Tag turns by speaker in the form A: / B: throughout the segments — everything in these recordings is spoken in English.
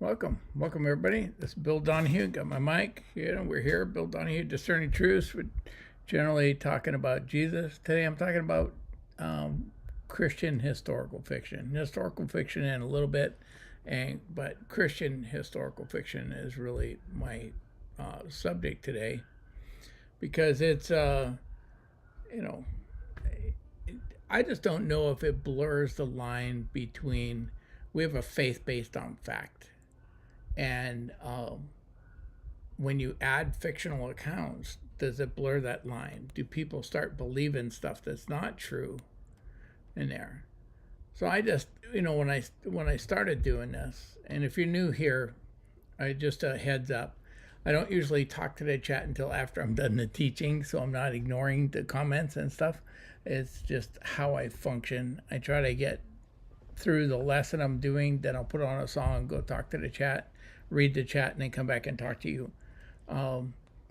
A: Welcome everybody. This is Bill Donahue. Got my mic. We're here. Bill Donahue, Discerning Truths. We're generally talking about Jesus. Today I'm talking about Christian historical fiction. Historical fiction in a little bit, but Christian historical fiction is really my subject today because it's you know I just don't know if it blurs the line between we have a faith based on fact and when you add fictional accounts, does it blur that line? Do people start believing stuff that's not true in there? So I just, when I started doing this, and if you're new here, I just a heads up. I don't usually talk to the chat until after I'm done the teaching, so I'm not ignoring the comments and stuff. It's just how I function. I try to get through the lesson I'm doing, then I'll put on a song, go talk to the chat, read the chat, and then come back and talk to you.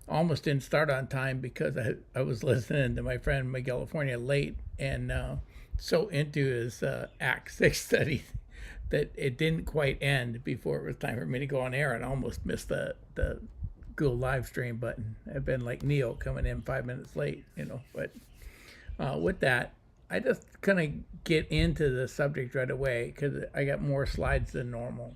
A: Almost didn't start on time because I was listening to my friend Miguel California late and so into his Act 6 study that it didn't quite end before it was time for me to go on air, and I almost missed the go live stream button. I've been like Neo coming in 5 minutes late, but with that, I just kind of get into the subject right away because I got more slides than normal.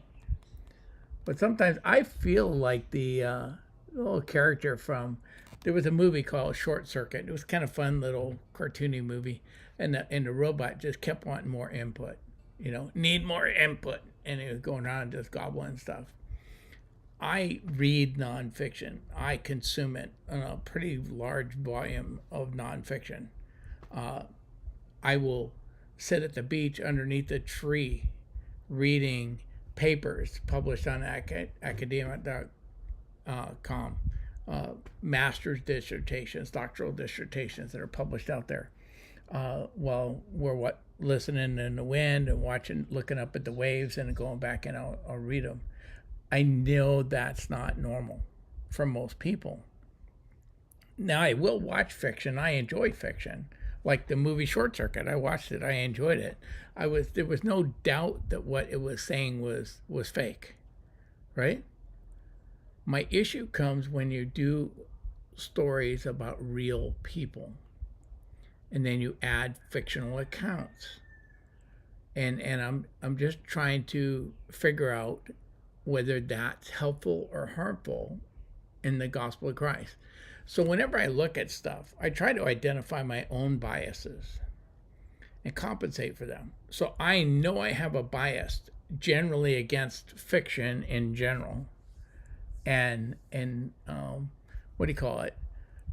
A: But sometimes I feel like the little character from, there was a movie called Short Circuit. It was kind of fun little cartoony movie, and the robot just kept wanting more input. Need more input, and it was going around just gobbling stuff. I read nonfiction. I consume it in a pretty large volume of nonfiction. I will sit at the beach underneath a tree reading papers published on academia.com, master's dissertations, doctoral dissertations that are published out there. While we're listening in the wind and looking up at the waves and going back, and I'll read them. I know that's not normal for most people. Now, I will watch fiction. I enjoy fiction. Like the movie Short Circuit, I watched it. I enjoyed it. There was no doubt that what it was saying was fake, right? My issue comes when you do stories about real people, and then you add fictional accounts, and I'm just trying to figure out whether that's helpful or harmful in the gospel of Christ. So whenever I look at stuff, I try to identify my own biases and compensate for them. So I know I have a bias generally against fiction in general, and what do you call it?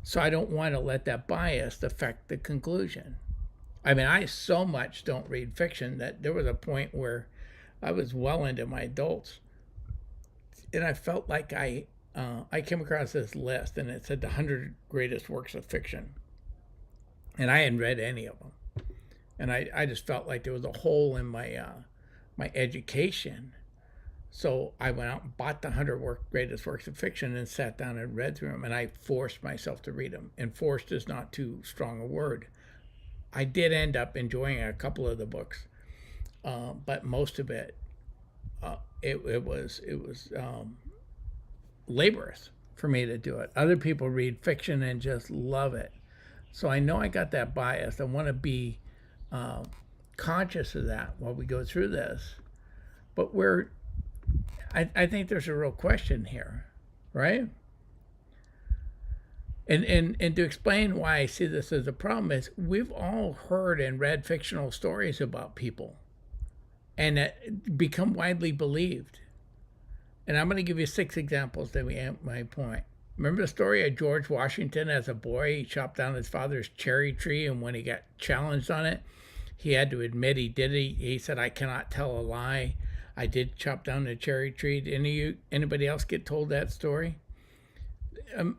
A: So I don't want to let that bias affect the conclusion. I mean, I so much don't read fiction that there was a point where I was well into my adults, and I felt like I came across this list, and it said the 100 greatest works of fiction, and I hadn't read any of them, and I just felt like there was a hole in my my education. So I went out and bought the 100 greatest works of fiction and sat down and read through them, and I forced myself to read them. And forced is not too strong a word. I did end up enjoying a couple of the books, but most of it, it was laborious for me to do it. Other people read fiction and just love it. So I know I got that bias. I want to be conscious of that while we go through this. But I think there's a real question here, right? And to explain why I see this as a problem is we've all heard and read fictional stories about people and that become widely believed. And I'm going to give you 6 examples that we amp my point. Remember the story of George Washington as a boy? He chopped down his father's cherry tree, and when he got challenged on it, he had to admit he did it. He said, "I cannot tell a lie. I did chop down the cherry tree." Did anybody else get told that story?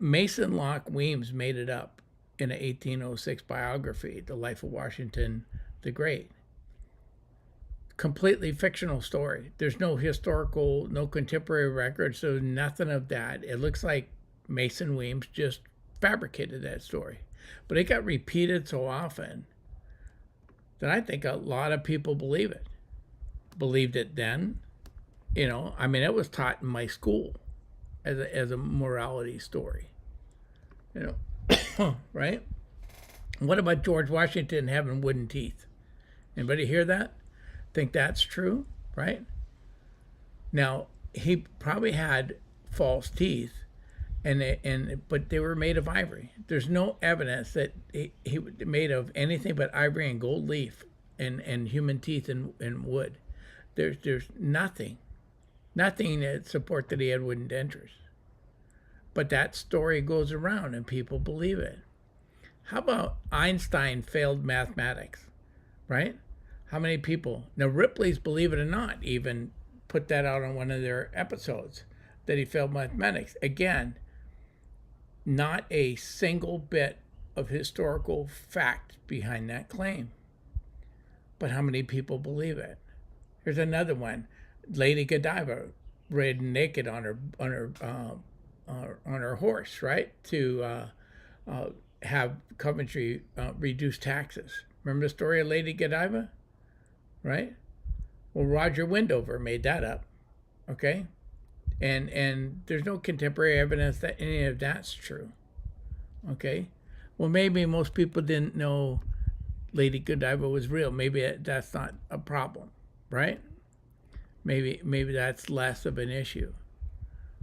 A: Mason Locke Weems made it up in an 1806 biography, The Life of Washington the Great. Completely fictional story. There's no historical, no contemporary records, so nothing of that. It looks like Mason Weems just fabricated that story. But it got repeated so often that I think a lot of people believe it. Believed it then, I mean, it was taught in my school as a morality story, you right? What about George Washington having wooden teeth? Anybody hear that? Think that's true, right? Now, he probably had false teeth, but they were made of ivory. There's no evidence that he was made of anything but ivory and gold leaf and human teeth and wood. There's nothing that support that he had wooden dentures. But that story goes around and people believe it. How about Einstein failed mathematics, right? How many people? Now, Ripley's, believe it or not, even put that out on one of their episodes that he failed mathematics. Again, not a single bit of historical fact behind that claim. But how many people believe it? Here's another one. Lady Godiva ridden naked on her horse, right? To have Coventry reduce taxes. Remember the story of Lady Godiva? Right? Well, Roger Windover made that up. Okay? And there's no contemporary evidence that any of that's true. Okay? Well, maybe most people didn't know Lady Godiva was real. Maybe that's not a problem, right? Maybe that's less of an issue.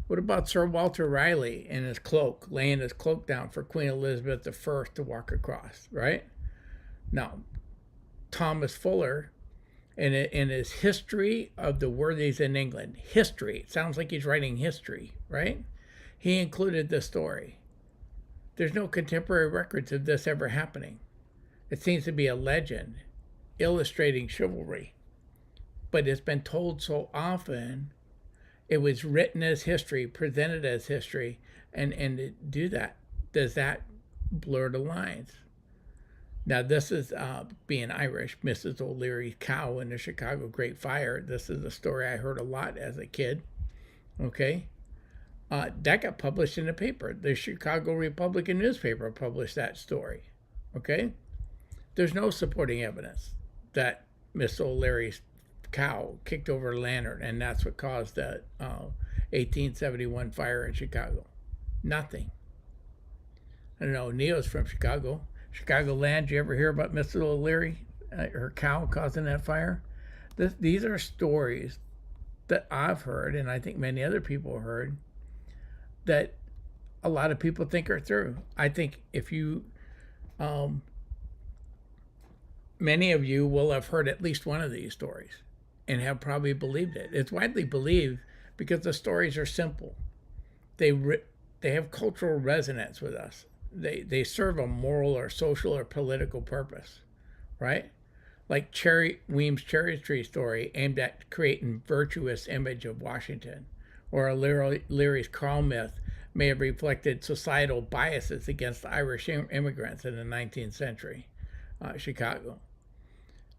A: What about Sir Walter Raleigh and his cloak, laying his cloak down for Queen Elizabeth I to walk across, right? Now, Thomas Fuller, in his History of the Worthies in England, history, it sounds like he's writing history, right? He included this story. There's no contemporary records of this ever happening. It seems to be a legend illustrating chivalry, but it's been told so often. It was written as history, presented as history, and to do that, does that blur the lines? Now, this is being Irish, Mrs. O'Leary's cow in the Chicago Great Fire. This is a story I heard a lot as a kid. Okay? That got published in the paper. The Chicago Republican newspaper published that story. Okay? There's no supporting evidence that Miss O'Leary's cow kicked over a lantern, and that's what caused the 1871 fire in Chicago. Nothing. I don't know. Neo's from Chicago. Chicagoland. You ever hear about Mrs. O'Leary, her cow causing that fire? These are stories that I've heard, and I think many other people heard, that a lot of people think are true. I think if you, many of you will have heard at least one of these stories and have probably believed it. It's widely believed because the stories are simple. They have cultural resonance with us. They serve a moral or social or political purpose, right? Like Weems' cherry tree story aimed at creating virtuous image of Washington, or O'Leary's Carl myth may have reflected societal biases against Irish immigrants in the 19th century Chicago.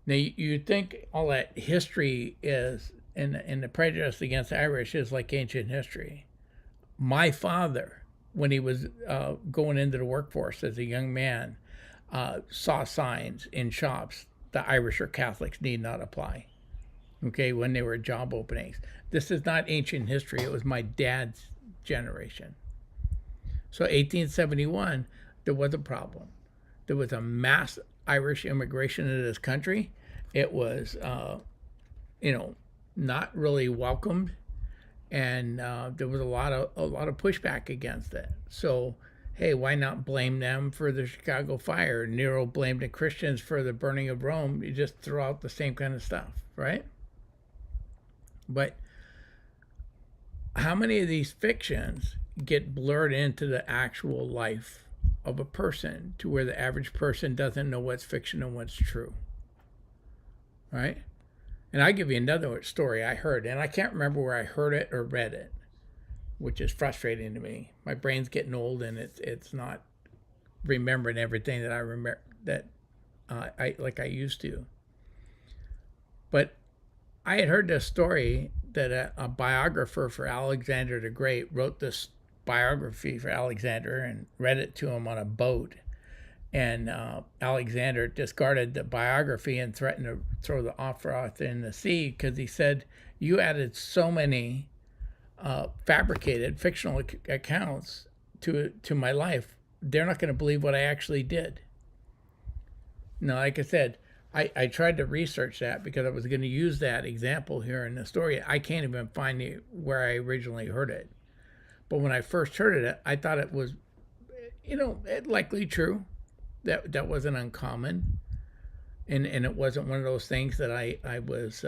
A: Now, you think all that history is, and the prejudice against the Irish is like ancient history. My father, when he was going into the workforce as a young man, saw signs in shops, the Irish or Catholics need not apply, okay, when they were job openings. This is not ancient history. It was my dad's generation. So 1871, there was a problem. There was a mass Irish immigration into this country. It was, not really welcomed, and there was a lot of pushback against it. So, hey, why not blame them for the Chicago fire? Nero blamed the Christians for the burning of Rome. You just throw out the same kind of stuff, right? But how many of these fictions get blurred into the actual life of a person to where the average person doesn't know what's fiction and what's true, right? And I'll give you another story I heard, and I can't remember where I heard it or read it, which is frustrating to me. My brain's getting old, and it's not remembering everything that I remember that I used to. But I had heard this story that a biographer for Alexander the Great wrote this biography for Alexander and read it to him on a boat. and Alexander discarded the biography and threatened to throw the author in the sea because he said, "You added so many fabricated fictional accounts to my life. They're not going to believe what I actually did." Now, like I said, I tried to research that because I was going to use that example here in the story. I can't even find where I originally heard it. But when I first heard it, I thought it was, likely true. That wasn't uncommon. And it wasn't one of those things that I was,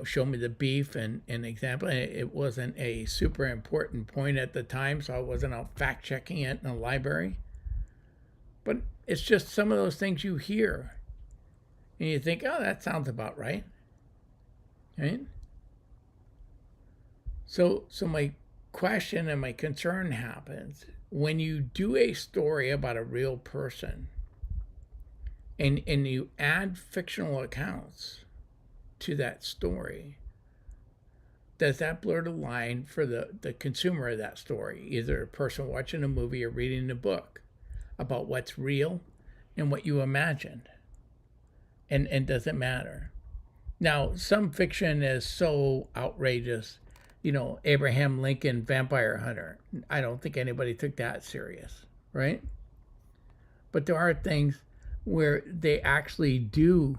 A: show me the beef and example. And it wasn't a super important point at the time, so I wasn't out fact checking it in the library. But it's just some of those things you hear. And you think, oh, that sounds about right. Right? So my question and my concern happens when you do a story about a real person and you add fictional accounts to that story. Does that blur the line for the consumer of that story, either a person watching a movie or reading a book, about what's real and what you imagined? And does it matter? Now, some fiction is so outrageous, Abraham Lincoln vampire hunter. I don't think anybody took that serious, right? But there are things where they actually do,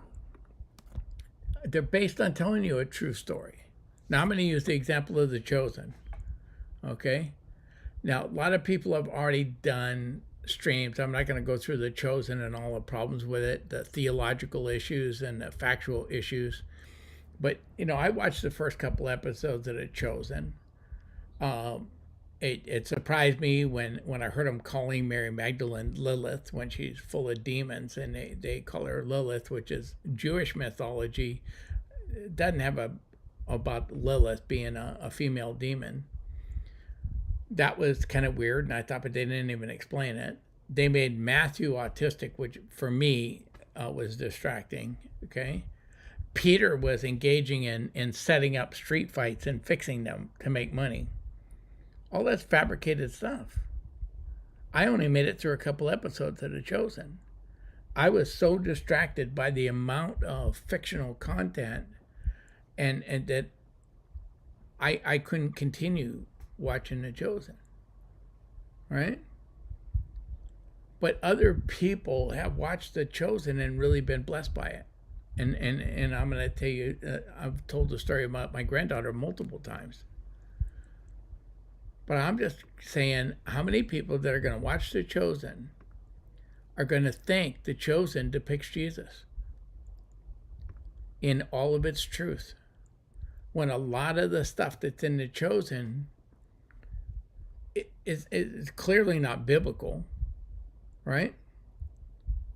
A: they're based on telling you a true story. Now, I'm going to use the example of The Chosen, okay? Now, a lot of people have already done streams. I'm not going to go through The Chosen and all the problems with it, the theological issues and the factual issues. But, I watched the first couple episodes of The Chosen. It surprised me when I heard them calling Mary Magdalene Lilith when she's full of demons, and they call her Lilith, which is Jewish mythology. It doesn't have about Lilith being a female demon. That was kind of weird, and I thought, but they didn't even explain it. They made Matthew autistic, which for me was distracting. Okay, Peter was engaging in setting up street fights and fixing them to make money. All that's fabricated stuff. I only made it through a couple episodes of The Chosen. I was so distracted by the amount of fictional content and that I couldn't continue watching The Chosen, right? But other people have watched The Chosen and really been blessed by it. And I'm going to tell you, I've told the story about my granddaughter multiple times. But I'm just saying, how many people that are going to watch The Chosen are going to think The Chosen depicts Jesus in all of its truth, when a lot of the stuff that's in The Chosen is clearly not biblical, right?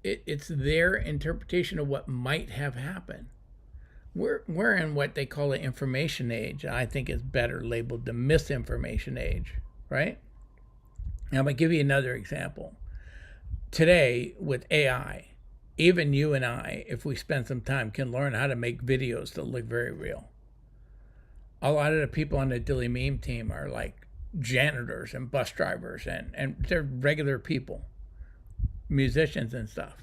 A: It's their interpretation of what might have happened. We're in what they call an information age. I think it's better labeled the misinformation age, right? Now, I'm going to give you another example. Today, with AI, even you and I, if we spend some time, can learn how to make videos that look very real. A lot of the people on the Dilly Meme team are like janitors and bus drivers, and they're regular people, musicians and stuff.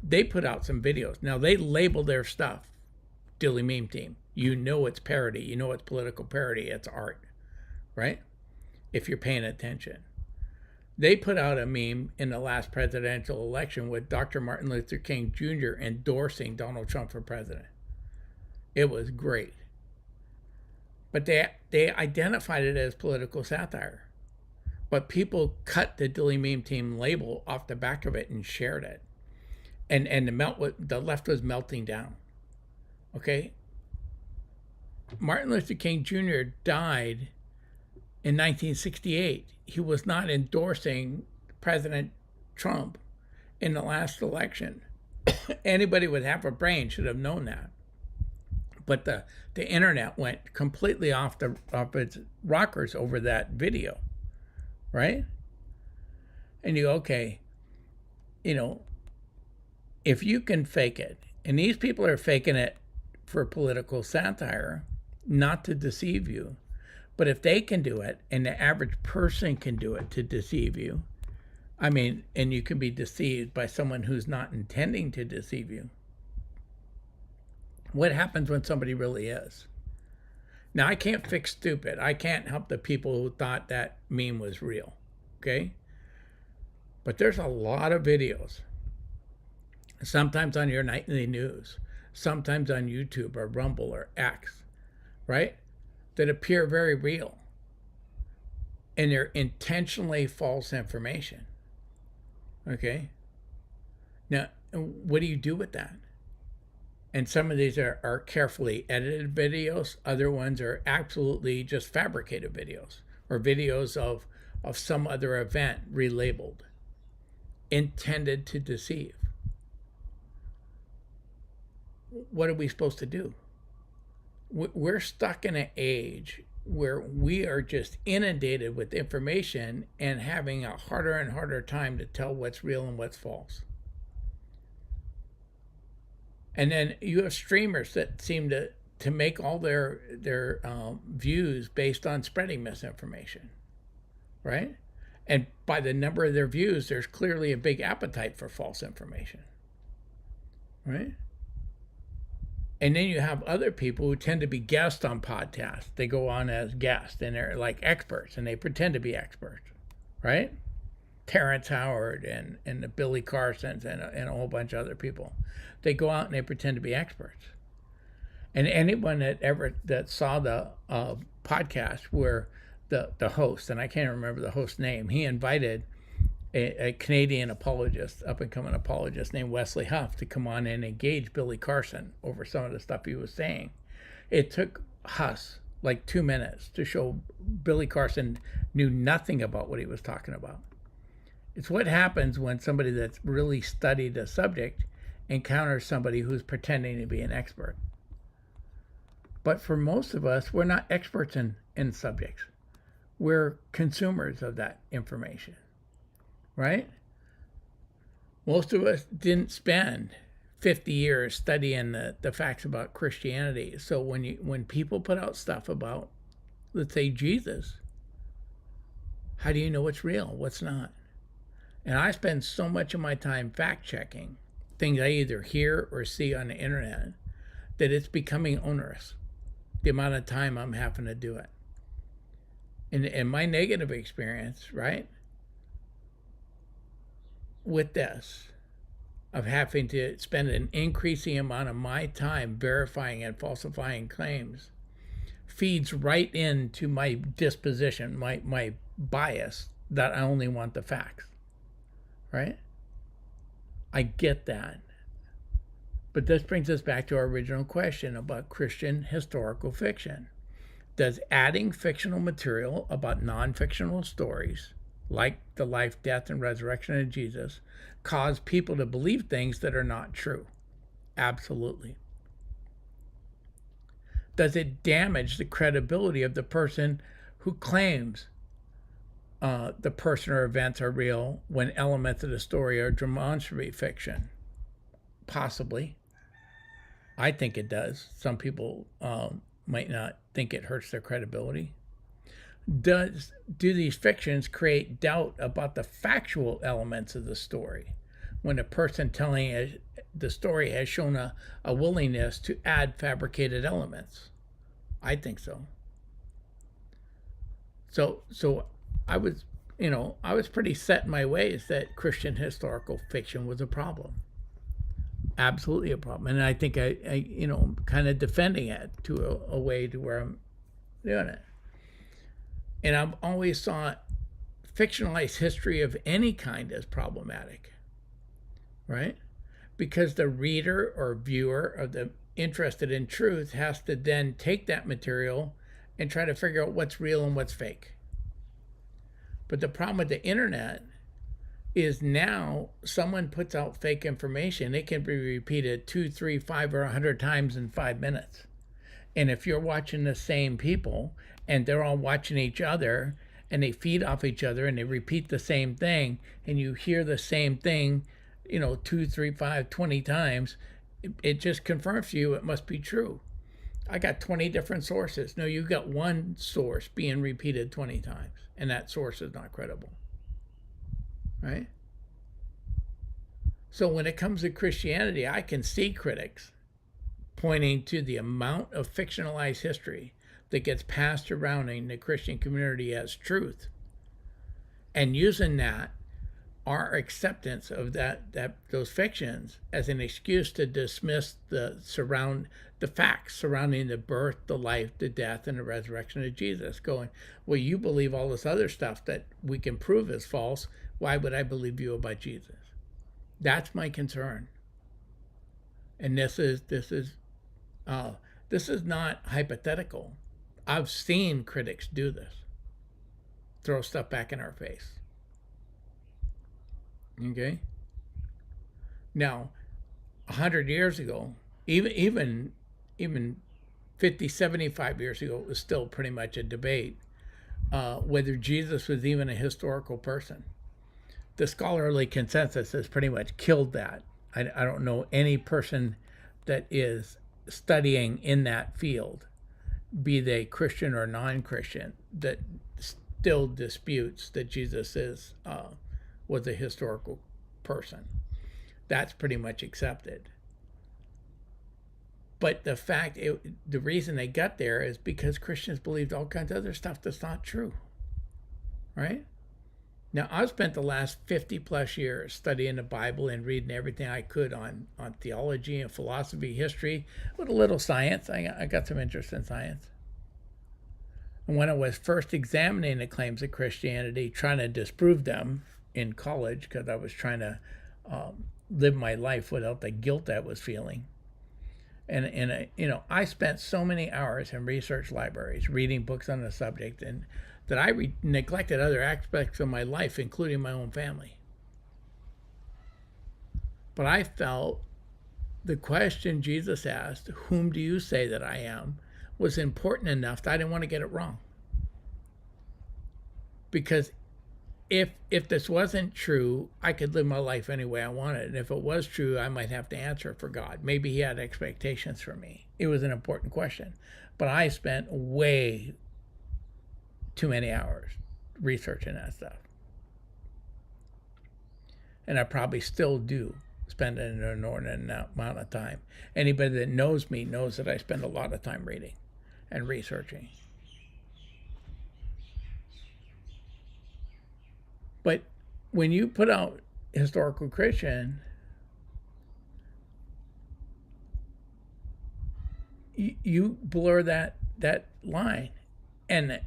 A: They put out some videos. Now, they label their stuff Dilly Meme team. It's parody. It's political parody. It's art, right? If you're paying attention. They put out a meme in the last presidential election with Dr. Martin Luther King Jr. endorsing Donald Trump for president. It was great. But they identified it as political satire. But people cut the Dilly Meme team label off the back of it and shared it. And the left was melting down. Okay? Martin Luther King Jr. died in 1968. He was not endorsing President Trump in the last election. Anybody with half a brain should have known that. But the internet went completely off its rockers over that video, right? And you go, okay, if you can fake it, and these people are faking it for political satire, not to deceive you, but if they can do it and the average person can do it to deceive you, I mean, and you can be deceived by someone who's not intending to deceive you. What happens when somebody really is? Now, I can't fix stupid. I can't help the people who thought that meme was real. Okay? But there's a lot of videos, sometimes on your nightly news, sometimes on YouTube or Rumble or X, right? That appear very real. And they're intentionally false information. Okay? Now, what do you do with that? And some of these are carefully edited videos. Other ones are absolutely just fabricated videos or videos of some other event relabeled, intended to deceive. What are we supposed to do? We're stuck in an age where we are just inundated with information and having a harder and harder time to tell what's real and what's false. And then you have streamers that seem to make all their views based on spreading misinformation, right? And by the number of their views, there's clearly a big appetite for false information, right? And then you have other people who tend to be guests on podcasts. They go on as guests and they're like experts and they pretend to be experts, right? Terrence Howard and the Billy Carsons and a whole bunch of other people. They go out and they pretend to be experts. And anyone that saw the podcast where the host, and I can't remember the host's name, he invited a Canadian apologist, up and coming apologist named Wesley Huff, to come on and engage Billy Carson over some of the stuff he was saying. It took Huss like 2 minutes to show Billy Carson knew nothing about what he was talking about. It's what happens when somebody that's really studied a subject encounters somebody who's pretending to be an expert. But for most of us, we're not experts in subjects. We're consumers of that information, right? Most of us didn't spend 50 years studying the facts about Christianity. So when people put out stuff about, let's say, Jesus, how do you know what's real, what's not? And I spend so much of my time fact-checking things I either hear or see on the internet that it's becoming onerous, the amount of time I'm having to do it. And my negative experience, right, with this, of having to spend an increasing amount of my time verifying and falsifying claims, feeds right into my disposition, my bias that I only want the facts. Right? I get that. But this brings us back to our original question about Christian historical fiction. Does adding fictional material about non-fictional stories, like the life, death, and resurrection of Jesus, cause people to believe things that are not true? Absolutely. Does it damage the credibility of the person who claims the person or events are real when elements of the story are demonstrably fiction? Possibly. I think it does. Some people might not think it hurts their credibility. Do these fictions create doubt about the factual elements of the story when a person telling the story has shown a willingness to add fabricated elements? I think so. So I was pretty set in my ways that Christian historical fiction was a problem. Absolutely a problem. And I think I kind of defending it to a way to where I'm doing it. And I've always thought fictionalized history of any kind as problematic, right? Because the reader or viewer or the interested in truth has to then take that material and try to figure out what's real and what's fake. But the problem with the internet is now someone puts out fake information. It can be repeated 2, 3, 5, or 100 times in 5 minutes. And if you're watching the same people and they're all watching each other and they feed off each other and they repeat the same thing and you hear the same thing, 2, 3, 5, 20 times, it just confirms to you it must be true. I got 20 different sources. No, you got one source being repeated 20 times, and that source is not credible. right? So when it comes to Christianity, I can see critics pointing to the amount of fictionalized history that gets passed around in the Christian community as truth, and using that, our acceptance of that those fictions as an excuse to dismiss the facts surrounding the birth, the life, the death, and the resurrection of Jesus. Going, well, you believe all this other stuff that we can prove is false. Why would I believe you about Jesus? That's my concern. And this is not hypothetical. I've seen critics do this, throw stuff back in our face. Okay. Now, 100 years ago, even 50, 75 years ago, it was still pretty much a debate whether Jesus was even a historical person. The scholarly consensus has pretty much killed that. I don't know any person that is studying in that field, be they Christian or non-Christian, that still disputes that Jesus was a historical person. That's pretty much accepted. But the reason they got there is because Christians believed all kinds of other stuff that's not true, right? Now, I've spent the last 50 plus years studying the Bible and reading everything I could on theology and philosophy, history, with a little science. I got some interest in science. And when I was first examining the claims of Christianity, trying to disprove them in college, because I was trying to live my life without the guilt I was feeling. And I spent so many hours in research libraries reading books on the subject, and that I neglected other aspects of my life, including my own family. But I felt the question Jesus asked, "Whom do you say that I am?" was important enough that I didn't want to get it wrong. Because if this wasn't true, I could live my life any way I wanted. And if it was true, I might have to answer for God. Maybe he had expectations for me. It was an important question. But I spent way too many hours researching that stuff. And I probably still do spend an inordinate amount of time. Anybody that knows me knows that I spend a lot of time reading and researching. But when you put out historical Christian, you blur that line. And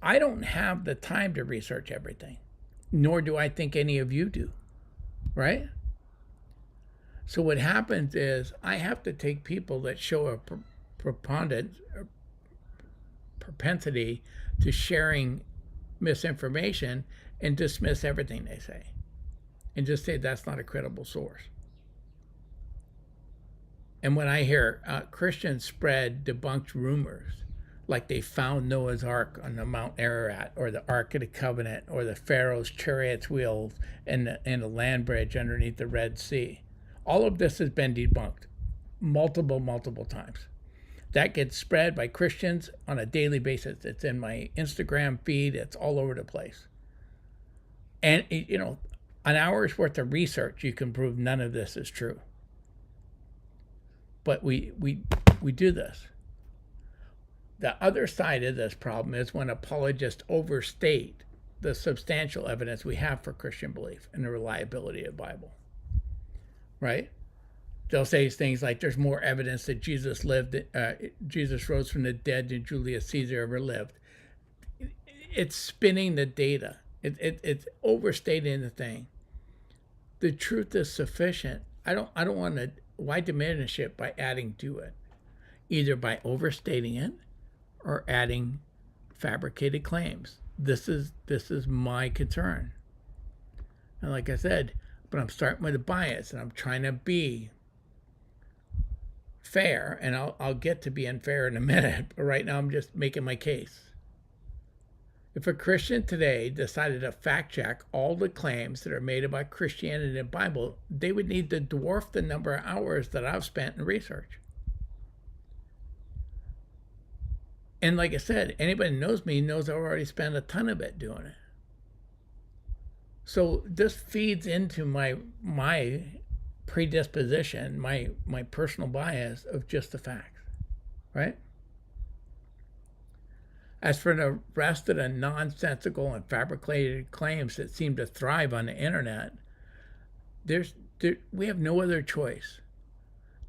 A: I don't have the time to research everything, nor do I think any of you do, right? So what happens is I have to take people that show a propensity to sharing misinformation and dismiss everything they say and just say that's not a credible source. And when I hear Christians spread debunked rumors, like they found Noah's Ark on the Mount Ararat, or the Ark of the Covenant, or the Pharaoh's chariot's wheels and the land bridge underneath the Red Sea, all of this has been debunked multiple times. That gets spread by Christians on a daily basis. It's in my Instagram feed. It's all over the place. And, an hour's worth of research, you can prove none of this is true. But we do this. The other side of this problem is when apologists overstate the substantial evidence we have for Christian belief and the reliability of the Bible, right? They'll say things like there's more evidence that Jesus rose from the dead than Julius Caesar ever lived. It's spinning the data. It's overstating the thing. The truth is sufficient. I don't want to. Why diminish it by adding to it? Either by overstating it or adding fabricated claims. This is my concern. And like I said, but I'm starting with a bias, and I'm trying to be fair, and I'll get to being fair in a minute. But right now, I'm just making my case. If a Christian today decided to fact check all the claims that are made about Christianity in the Bible, they would need to dwarf the number of hours that I've spent in research. And like I said, anybody who knows me knows I've already spent a ton of it doing it. So this feeds into my predisposition, my personal bias of just the facts, right? As for the rest of the nonsensical and fabricated claims that seem to thrive on the internet, we have no other choice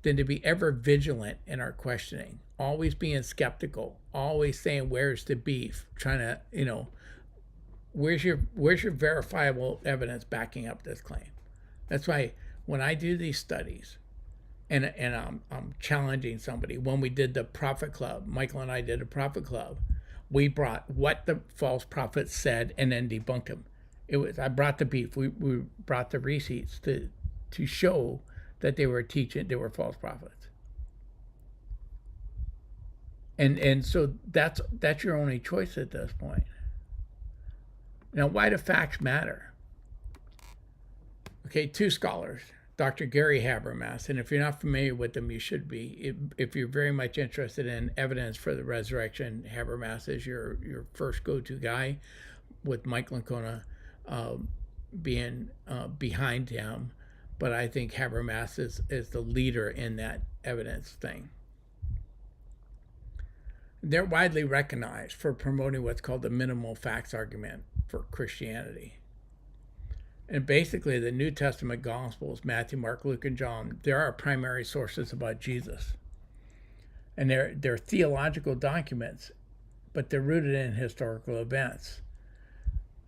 A: than to be ever vigilant in our questioning, always being skeptical, always saying, "Where's the beef?" Trying to, where's your verifiable evidence backing up this claim? That's why when I do these studies, and I'm challenging somebody. When we did the Prophet Club, Michael and I did a Prophet Club. We brought what the false prophets said and then debunked them. I brought the beef. We brought the receipts to show that they were false prophets. And so that's your only choice at this point. Now, why do facts matter? Okay, two scholars, Dr. Gary Habermas, and if you're not familiar with them, you should be. If you're very much interested in evidence for the resurrection, Habermas is your first go-to guy, with Mike Lincona being behind him. But I think Habermas is the leader in that evidence thing. They're widely recognized for promoting what's called the minimal facts argument for Christianity. And basically, the New Testament Gospels, Matthew, Mark, Luke, and John, they're our primary sources about Jesus. And they're theological documents, but they're rooted in historical events.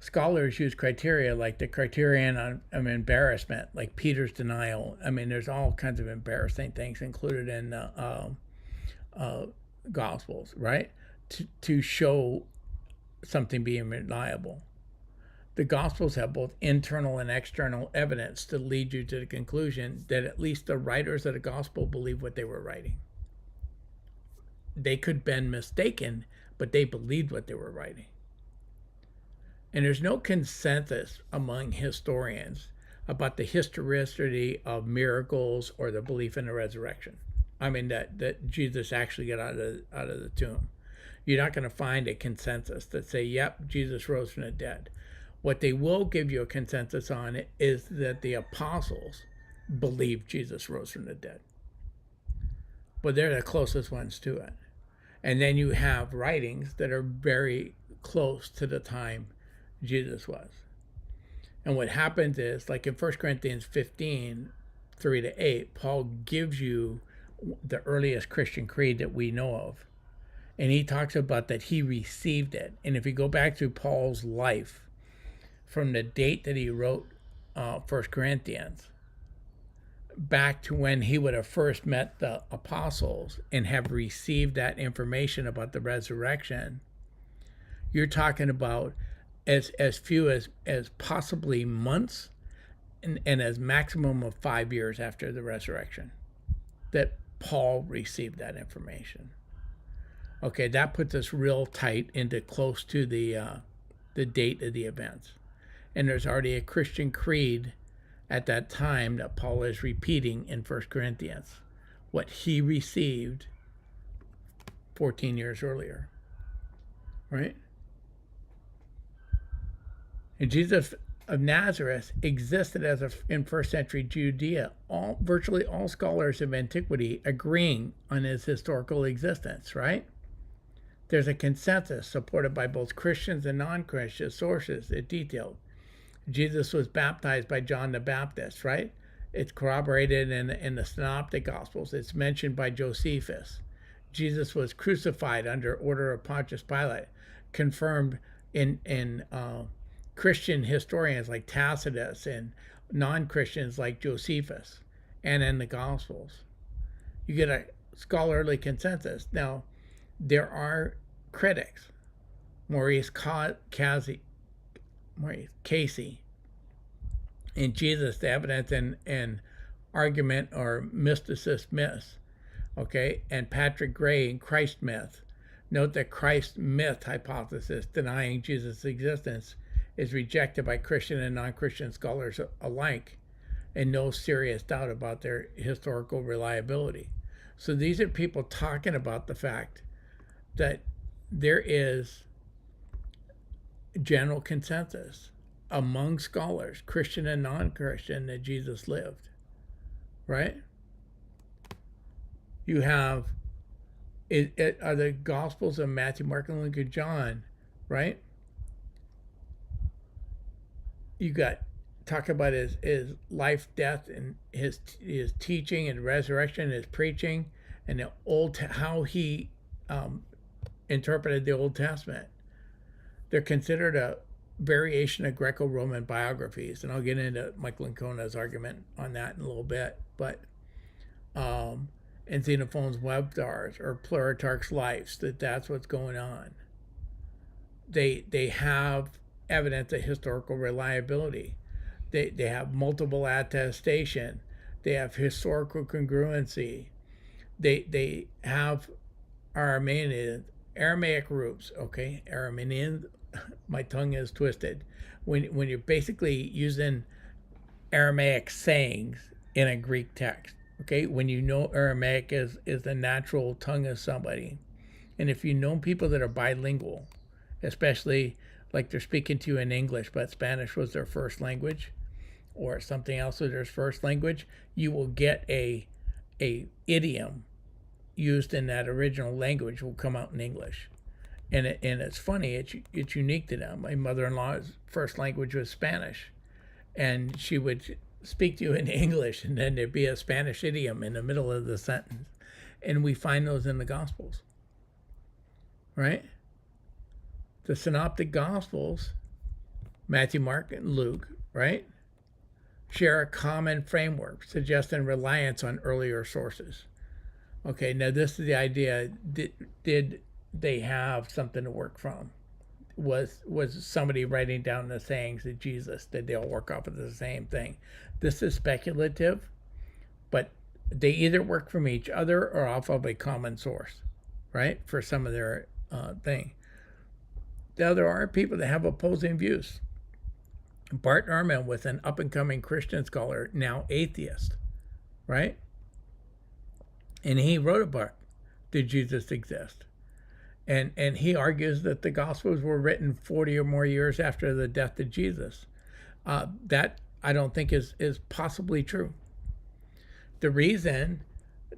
A: Scholars use criteria like the criterion of embarrassment, like Peter's denial. I mean, there's all kinds of embarrassing things included in the Gospels, right? To show something being reliable. The Gospels have both internal and external evidence to lead you to the conclusion that at least the writers of the Gospel believe what they were writing. They could have been mistaken, but they believed what they were writing. And there's no consensus among historians about the historicity of miracles or the belief in the resurrection. I mean, that Jesus actually got out of the tomb. You're not going to find a consensus that say, yep, Jesus rose from the dead. What they will give you a consensus on is that the apostles believed Jesus rose from the dead. But they're the closest ones to it. And then you have writings that are very close to the time Jesus was. And what happens is, like in 1 Corinthians 15, 3-8, Paul gives you the earliest Christian creed that we know of. And he talks about that he received it. And if you go back to Paul's life, from the date that he wrote 1 Corinthians, back to when he would have first met the apostles and have received that information about the resurrection, you're talking about as few as possibly months and as maximum of 5 years after the resurrection that Paul received that information. Okay, that puts us real tight into close to the date of the events. And there's already a Christian creed at that time that Paul is repeating in 1 Corinthians, what he received 14 years earlier, right? And Jesus of Nazareth existed in first century Judea. Virtually all scholars of antiquity agreeing on his historical existence, right? There's a consensus supported by both Christians and non-Christian sources that detailed Jesus was baptized by John the Baptist, right? It's corroborated in the Synoptic Gospels. It's mentioned by Josephus. Jesus was crucified under order of Pontius Pilate, confirmed in Christian historians like Tacitus and non-Christians like Josephus, and in the Gospels. You get a scholarly consensus. Now, there are critics. Maurice Casey, in Jesus, the Evidence and Argument or Mysticist Myths, okay, and Patrick Gray in Christ Myth. Note that Christ myth hypothesis, denying Jesus' existence, is rejected by Christian and non-Christian scholars alike, and no serious doubt about their historical reliability. So these are people talking about the fact that there is general consensus among scholars, Christian and non-Christian, that Jesus lived, right? You have are the Gospels of Matthew, Mark, and Luke, and John, right? You got talk about his life, death, and his teaching and resurrection, his preaching, and how he interpreted the Old Testament. They're considered a variation of Greco-Roman biographies, and I'll get into Michael Ancona's argument on that in a little bit. But and Xenophon's Webstars or Plutarch's Lives, that's what's going on. They have evidence of historical reliability. They have multiple attestation. They have historical congruency. They have Aramaic roots. Okay, Aramean. My tongue is twisted. When you're basically using Aramaic sayings in a Greek text. Okay, when you know Aramaic is the natural tongue of somebody, and if you know people that are bilingual, especially like they're speaking to you in English, but Spanish was their first language, or something else was their first language, you will get a idiom used in that original language will come out in English, and it's funny. It's unique to them. My mother-in-law's first language was Spanish, and she would speak to you in English, and then there'd be a Spanish idiom in the middle of the sentence, and we find those in the Gospels, right? The Synoptic Gospels, Matthew, Mark, and Luke, right, share a common framework, suggesting reliance on earlier sources. Okay, now this is the idea. Did they have something to work from? Was somebody writing down the sayings of Jesus? Did they all work off of the same thing? This is speculative, but they either work from each other or off of a common source, right, for some of their thing. Now, there are people that have opposing views. Bart Ehrman was an up-and-coming Christian scholar, now atheist, right? And he wrote a book, Did Jesus Exist? And he argues that the Gospels were written 40 or more years after the death of Jesus. That I don't think is possibly true. The reason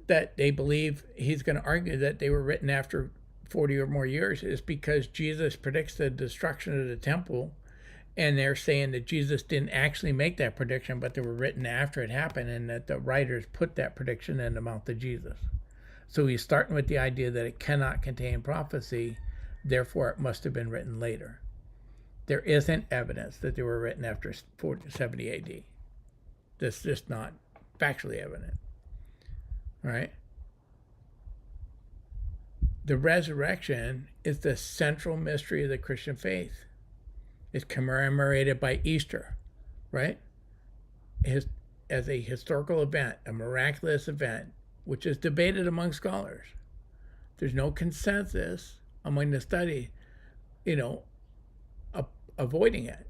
A: that they believe he's going to argue that they were written after 40 or more years is because Jesus predicts the destruction of the temple, and they're saying that Jesus didn't actually make that prediction, but they were written after it happened, and that the writers put that prediction in the mouth of Jesus. So he's starting with the idea that it cannot contain prophecy, therefore it must have been written later. There isn't evidence that they were written after 70 AD. That's just not factually evident. All right? The resurrection is the central mystery of the Christian faith. It's commemorated by Easter, right? As a historical event, a miraculous event, which is debated among scholars. There's no consensus among the study, avoiding it,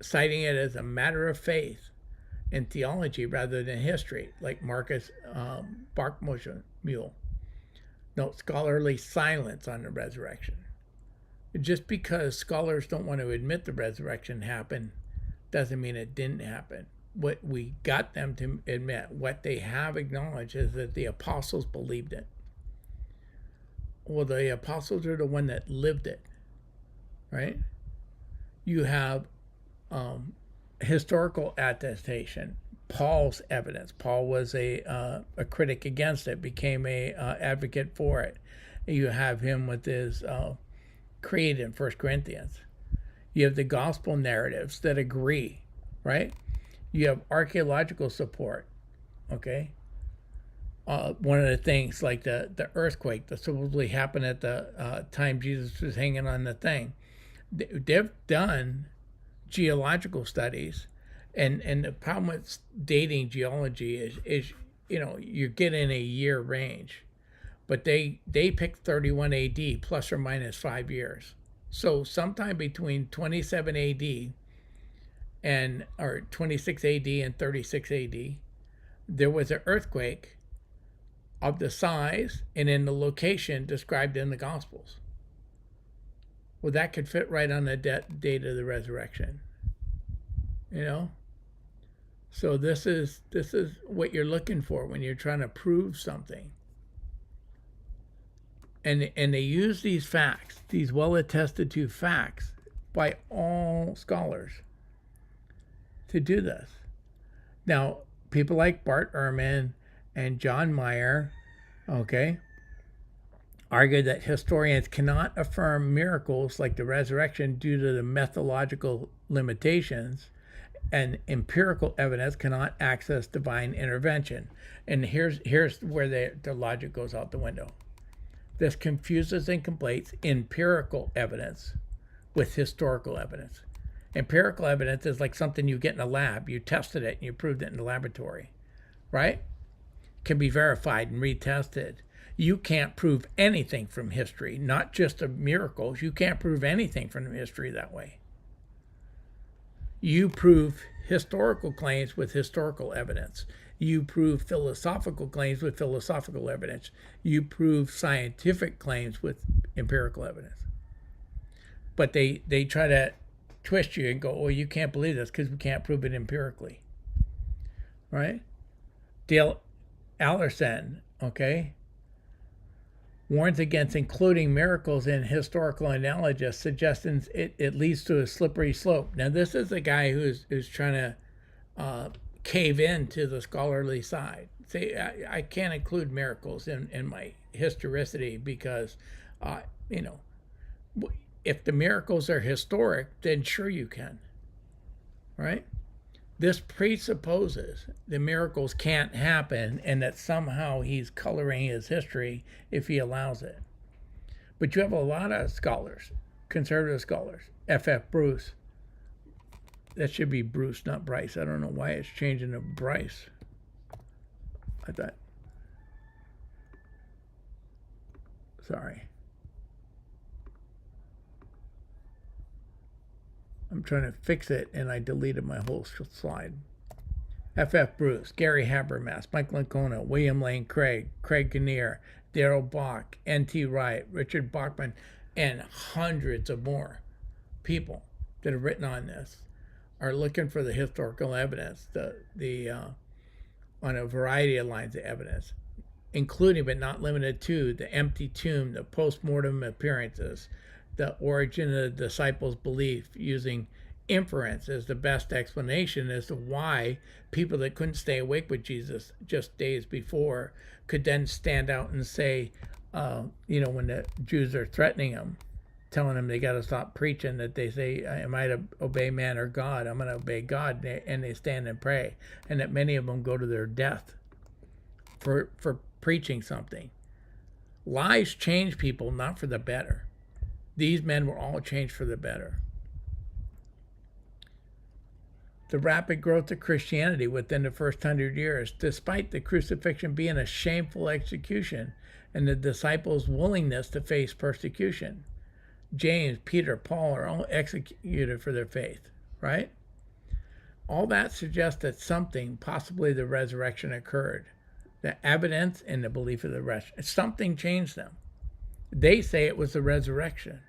A: citing it as a matter of faith and theology rather than history, like Marcus Barkmule. No scholarly silence on the resurrection. Just because scholars don't want to admit the resurrection happened doesn't mean it didn't happen. What we got them to admit, what they have acknowledged, is that the apostles believed it. Well, the apostles are the one that lived it, right? You have historical attestation, Paul's evidence. Paul was a critic against it, became a advocate for it. You have him with his creed in 1 Corinthians. You have the gospel narratives that agree, right? You have archaeological support, okay? One of the things, like the earthquake that supposedly happened at the time Jesus was hanging on the thing, they've done geological studies, and the problem with dating geology is you're getting a year range, but they picked 31 AD plus or minus 5 years. So sometime between 27 AD or 26 AD and 36 AD, there was an earthquake of the size and in the location described in the Gospels. Well, that could fit right on the date of the resurrection. you know. So this is what you're looking for when you're trying to prove something. And they use these facts, these well attested to facts by all scholars to do this. Now, people like Bart Ehrman and John Mayer, okay, argue that historians cannot affirm miracles like the resurrection due to the methodological limitations, and empirical evidence cannot access divine intervention. And here's where the logic goes out the window. This confuses and conflates empirical evidence with historical evidence. Empirical evidence is like something you get in a lab. You tested it and you proved it in the laboratory, right? Can be verified and retested. You can't prove anything from history, not just of miracles. You can't prove anything from history that way. You prove historical claims with historical evidence. You prove philosophical claims with philosophical evidence. You prove scientific claims with empirical evidence. But they try to twist you and go, oh, you can't believe this because we can't prove it empirically. Right? Dale Allerson, okay, warns against including miracles in historical analysis, suggesting it leads to a slippery slope. Now, this is a guy who's trying to cave into the scholarly side. Say, I can't include miracles in my historicity because, if the miracles are historic, then sure you can, right? This presupposes the miracles can't happen and that somehow he's coloring his history if he allows it. But you have a lot of scholars, conservative scholars. F.F. Bruce. That should be Bruce, not Bryce. I don't know why it's changing to Bryce. I thought. Sorry. I'm trying to fix it, and I deleted my whole slide. F.F. Bruce, Gary Habermas, Mike Licona, William Lane Craig, Craig Kinnear, Darrell Bach, N.T. Wright, Richard Bachman, and hundreds of more people that have written on this are looking for the historical evidence, on a variety of lines of evidence, including but not limited to the empty tomb, the post-mortem appearances, the origin of the disciples' belief, using inference as the best explanation as to why people that couldn't stay awake with Jesus just days before could then stand out and say, when the Jews are threatening them, telling them they got to stop preaching, that they say, am I to obey man or God? I'm going to obey God. And they stand and pray. And that many of them go to their death for preaching something. Lies change people, not for the better. These men were all changed for the better. The rapid growth of Christianity within the first 100 years, despite the crucifixion being a shameful execution and the disciples' willingness to face persecution. James, Peter, Paul are all executed for their faith, right? All that suggests that something, possibly the resurrection, occurred. The evidence and the belief of the resurrection, something changed them. They say it was the resurrection.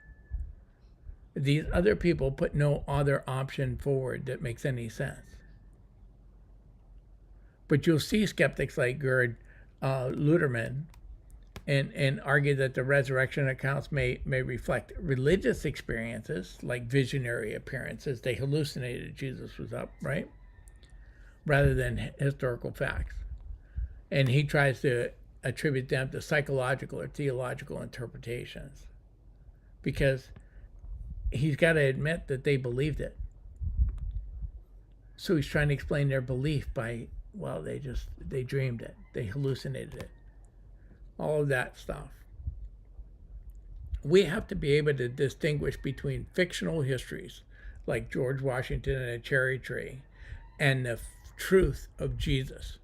A: These other people put no other option forward that makes any sense. But you'll see skeptics like Gerd Luderman and argue that the resurrection accounts may reflect religious experiences like visionary appearances. They hallucinated Jesus was up, right? Rather than historical facts. And he tries to attribute them to psychological or theological interpretations because he's got to admit that they believed it. So he's trying to explain their belief by, well, they dreamed it. They hallucinated it. All of that stuff. We have to be able to distinguish between fictional histories like George Washington and a cherry tree and the truth of Jesus.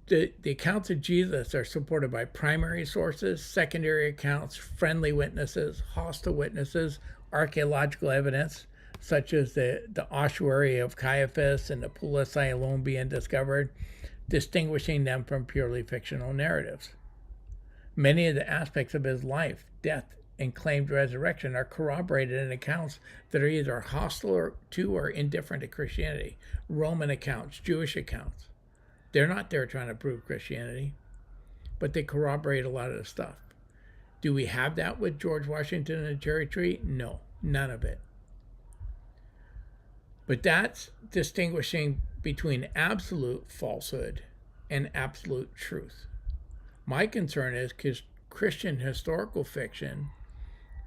A: The accounts of Jesus are supported by primary sources, secondary accounts, friendly witnesses, hostile witnesses, archaeological evidence, such as the ossuary of Caiaphas and the pool of Siloam being discovered, distinguishing them from purely fictional narratives. Many of the aspects of his life, death, and claimed resurrection are corroborated in accounts that are either hostile to or indifferent to Christianity. Roman accounts, Jewish accounts. They're not there trying to prove Christianity, but they corroborate a lot of the stuff. Do we have that with George Washington and the cherry tree? No, none of it. But that's distinguishing between absolute falsehood and absolute truth. My concern is because Christian historical fiction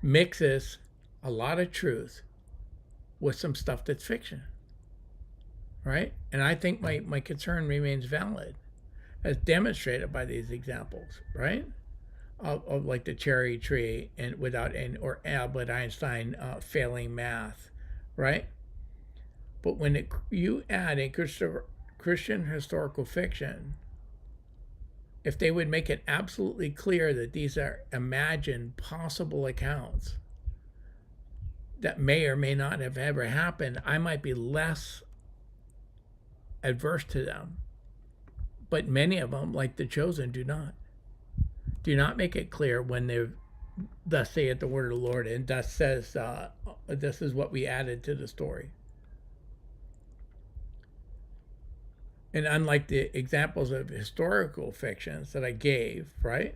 A: mixes a lot of truth with some stuff that's fiction, right? And I think my concern remains valid, as demonstrated by these examples, right? Of like the cherry tree and or Albert Einstein failing math, right? But when you add in Christian historical fiction, if they would make it absolutely clear that these are imagined possible accounts that may or may not have ever happened, I might be less adverse to them. But many of them, like The Chosen, do not make it clear when they're thus saith the word of the Lord, and thus says this is what we added to the story. And unlike the examples of historical fictions that I gave, right?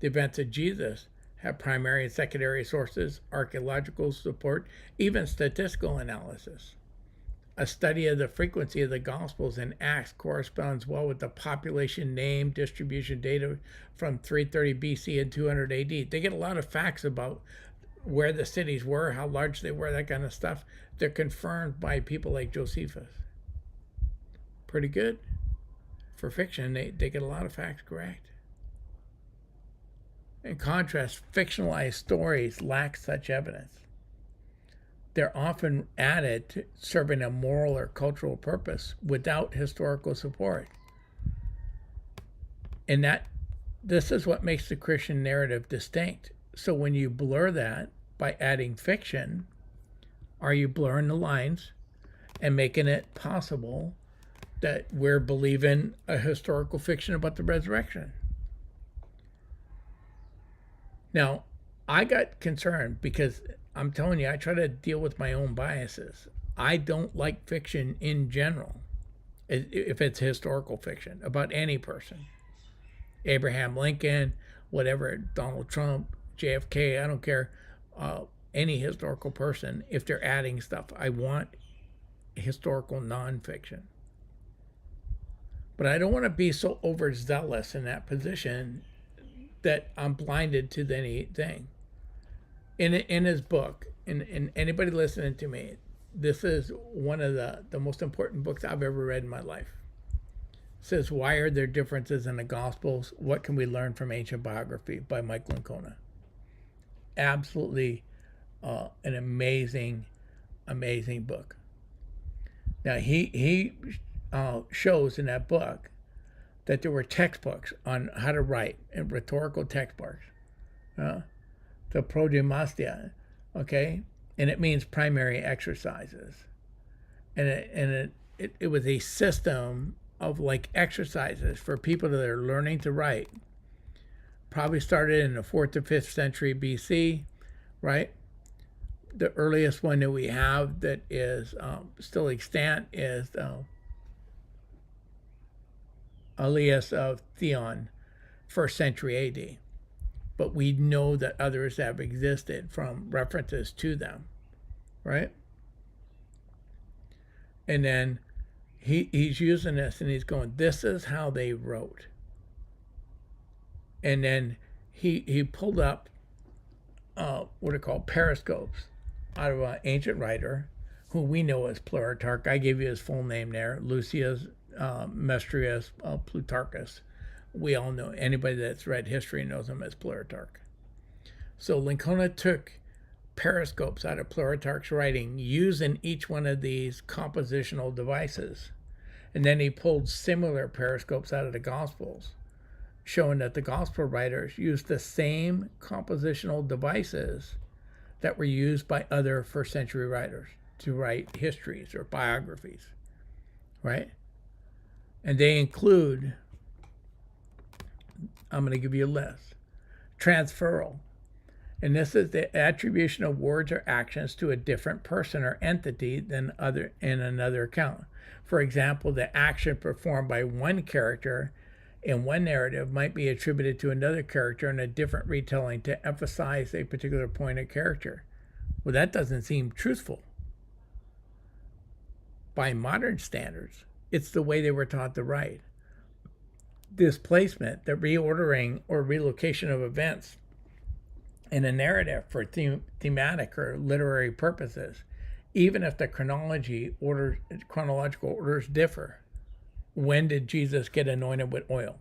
A: The events of Jesus have primary and secondary sources, archaeological support, even statistical analysis. A study of the frequency of the Gospels and Acts corresponds well with the population name distribution data from 330 BC and 200 AD. They get a lot of facts about where the cities were, how large they were, that kind of stuff. They're confirmed by people like Josephus. Pretty good for fiction. They get a lot of facts correct. In contrast, fictionalized stories lack such evidence. They're often added to serving a moral or cultural purpose without historical support. And this is what makes the Christian narrative distinct. So when you blur that by adding fiction, are you blurring the lines and making it possible that we're believing a historical fiction about the resurrection? Now, I got concerned because I'm telling you, I try to deal with my own biases. I don't like fiction in general, if it's historical fiction, about any person. Abraham Lincoln, whatever, Donald Trump, JFK, I don't care. Any historical person, if they're adding stuff, I want historical nonfiction. But I don't want to be so overzealous in that position that I'm blinded to anything. In his book, and anybody listening to me, this is one of the most important books I've ever read in my life. It says, Why Are There Differences in the Gospels? What Can We Learn from Ancient Biography by Michael Lincona. Absolutely an amazing book. Now, he shows in that book that there were textbooks on how to write, and rhetorical textbooks, the prodemastia, okay? And it means primary exercises. And it was a system of like exercises for people that are learning to write. Probably started in the 4th to 5th century BC, right? The earliest one that we have that is still extant is Elias of Theon, 1st century AD. But we know that others have existed from references to them, right? And then he's using this and he's going, this is how they wrote. And then he pulled up what are called periscopes out of an ancient writer who we know as Plutarch. I gave you his full name there, Lucius Mestrius Plutarchus. We all know, anybody that's read history knows him as Plutarch. So Lincona took periscopes out of Plutarch's writing, using each one of these compositional devices. And then he pulled similar periscopes out of the Gospels, showing that the Gospel writers used the same compositional devices that were used by other 1st century writers to write histories or biographies, right? And they include, I'm going to give you a list: transferal. And this is the attribution of words or actions to a different person or entity than other in another account. For example, the action performed by one character in one narrative might be attributed to another character in a different retelling to emphasize a particular point of character. Well, that doesn't seem truthful. By modern standards, it's the way they were taught to write. Displacement, the reordering or relocation of events in a narrative for thematic or literary purposes, even if the chronological orders differ. When did Jesus get anointed with oil?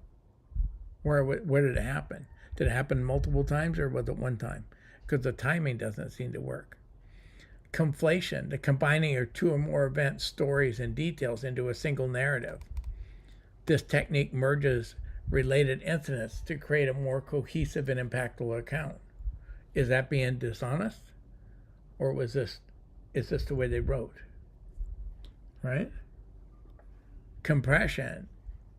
A: Where did it happen? Did it happen multiple times or was it one time? Because the timing doesn't seem to work. Conflation, the combining of two or more events, stories, and details into a single narrative. This technique merges related incidents to create a more cohesive and impactful account. Is that being dishonest? Or is this the way they wrote? Right? Compression.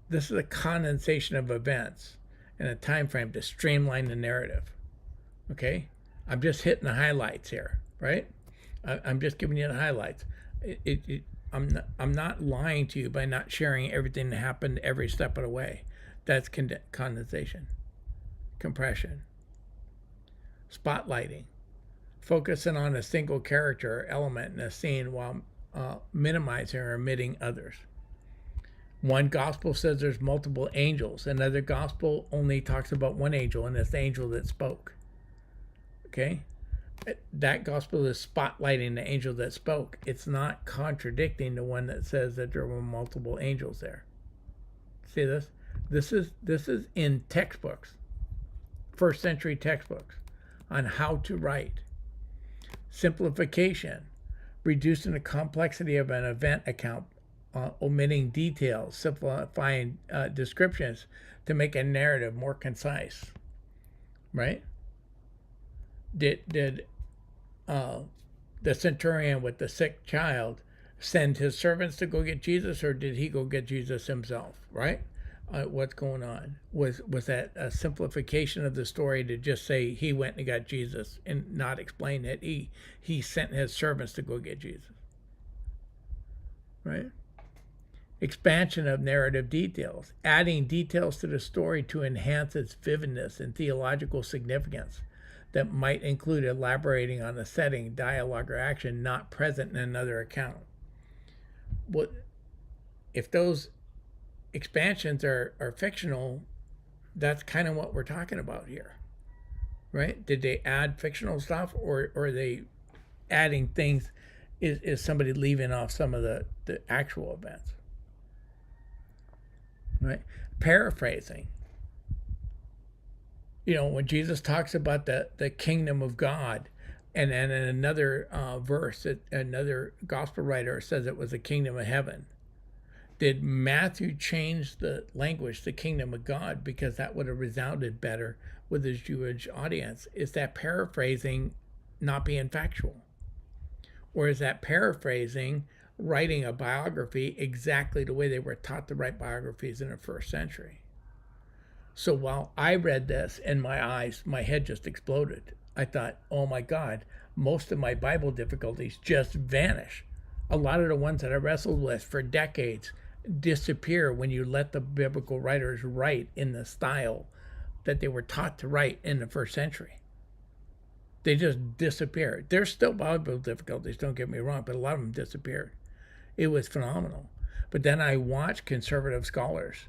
A: This is a condensation of events in a time frame to streamline the narrative. Okay? I'm just hitting the highlights here, right? I'm just giving you the highlights. I'm not lying to you by not sharing everything that happened every step of the way. That's condensation. Compression. Spotlighting. Focusing on a single character or element in a scene while minimizing or omitting others. One gospel says there's multiple angels. Another gospel only talks about one angel, and it's the angel that spoke. Okay? That gospel is spotlighting the angel that spoke. It's not contradicting the one that says that there were multiple angels there. See this? This is in textbooks, first century textbooks, on how to write. Simplification, reducing the complexity of an event account, omitting details, simplifying descriptions to make a narrative more concise. Right? Did the centurion with the sick child send his servants to go get Jesus, or did he go get Jesus himself? Right? What's going on? Was that a simplification of the story to just say he went and got Jesus and not explain that he sent his servants to go get Jesus? Right? Expansion of narrative details, adding details to the story to enhance its vividness and theological significance that might include elaborating on a setting, dialogue, or action not present in another account. What if those expansions are fictional? That's kind of what we're talking about here, right? Did they add fictional stuff, or are they adding things? Is somebody leaving off some of the actual events? Right? Paraphrasing. When Jesus talks about the kingdom of God, and then in another verse, another gospel writer says it was the kingdom of heaven. Did Matthew change the language, the kingdom of God, because that would have resounded better with his Jewish audience? Is that paraphrasing not being factual? Or is that paraphrasing writing a biography exactly the way they were taught to write biographies in the first century? So while I read this and my head just exploded. I thought, oh my God, most of my Bible difficulties just vanish. A lot of the ones that I wrestled with for decades disappear when you let the biblical writers write in the style that they were taught to write in the first century. They just disappear. There's still Bible difficulties, don't get me wrong, but a lot of them disappeared. It was phenomenal. But then I watched conservative scholars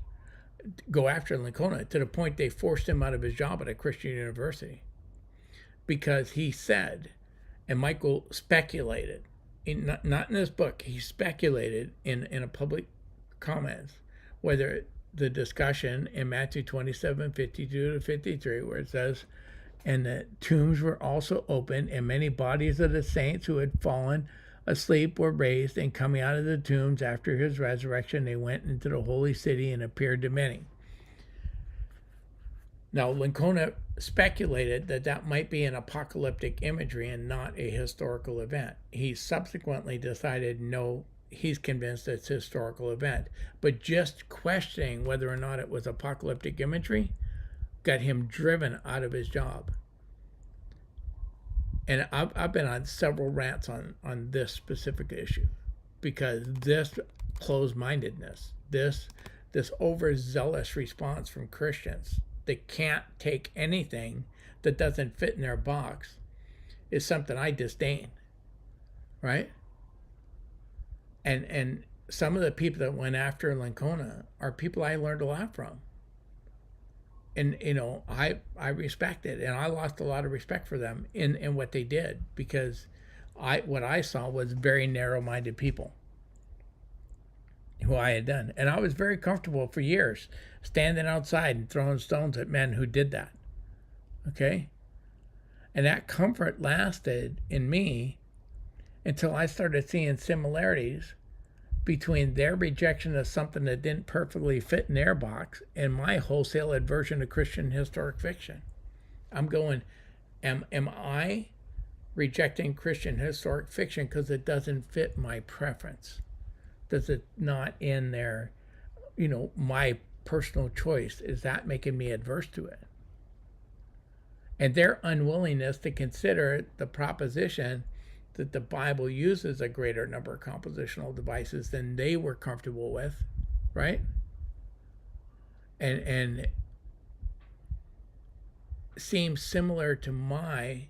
A: go after Lincona to the point they forced him out of his job at a Christian university because he said, and Michael speculated, not in this book, he speculated in a public comments whether the discussion in Matthew 27:52 to 53, where it says, and the tombs were also opened, and many bodies of the saints who had fallen asleep were raised, and coming out of the tombs after his resurrection, they went into the holy city and appeared to many. Now, Lincona speculated that might be an apocalyptic imagery and not a historical event. He subsequently decided no, he's convinced it's a historical event. But just questioning whether or not it was apocalyptic imagery got him driven out of his job. And I've been on several rants on this specific issue, because this closed-mindedness, this overzealous response from Christians that can't take anything that doesn't fit in their box is something I disdain, right? And some of the people that went after Lincona are people I learned a lot from. And I respect it, and I lost a lot of respect for them in what they did, because what I saw was very narrow-minded people who I had done, and I was very comfortable for years standing outside and throwing stones at men who did that. Okay, and that comfort lasted in me until I started seeing similarities between their rejection of something that didn't perfectly fit in their box and my wholesale aversion to Christian historic fiction. I'm going, am I rejecting Christian historic fiction because it doesn't fit my preference? Does it not in there, my personal choice? Is that making me adverse to it? And their unwillingness to consider the proposition that the Bible uses a greater number of compositional devices than they were comfortable with, right? And seems similar to my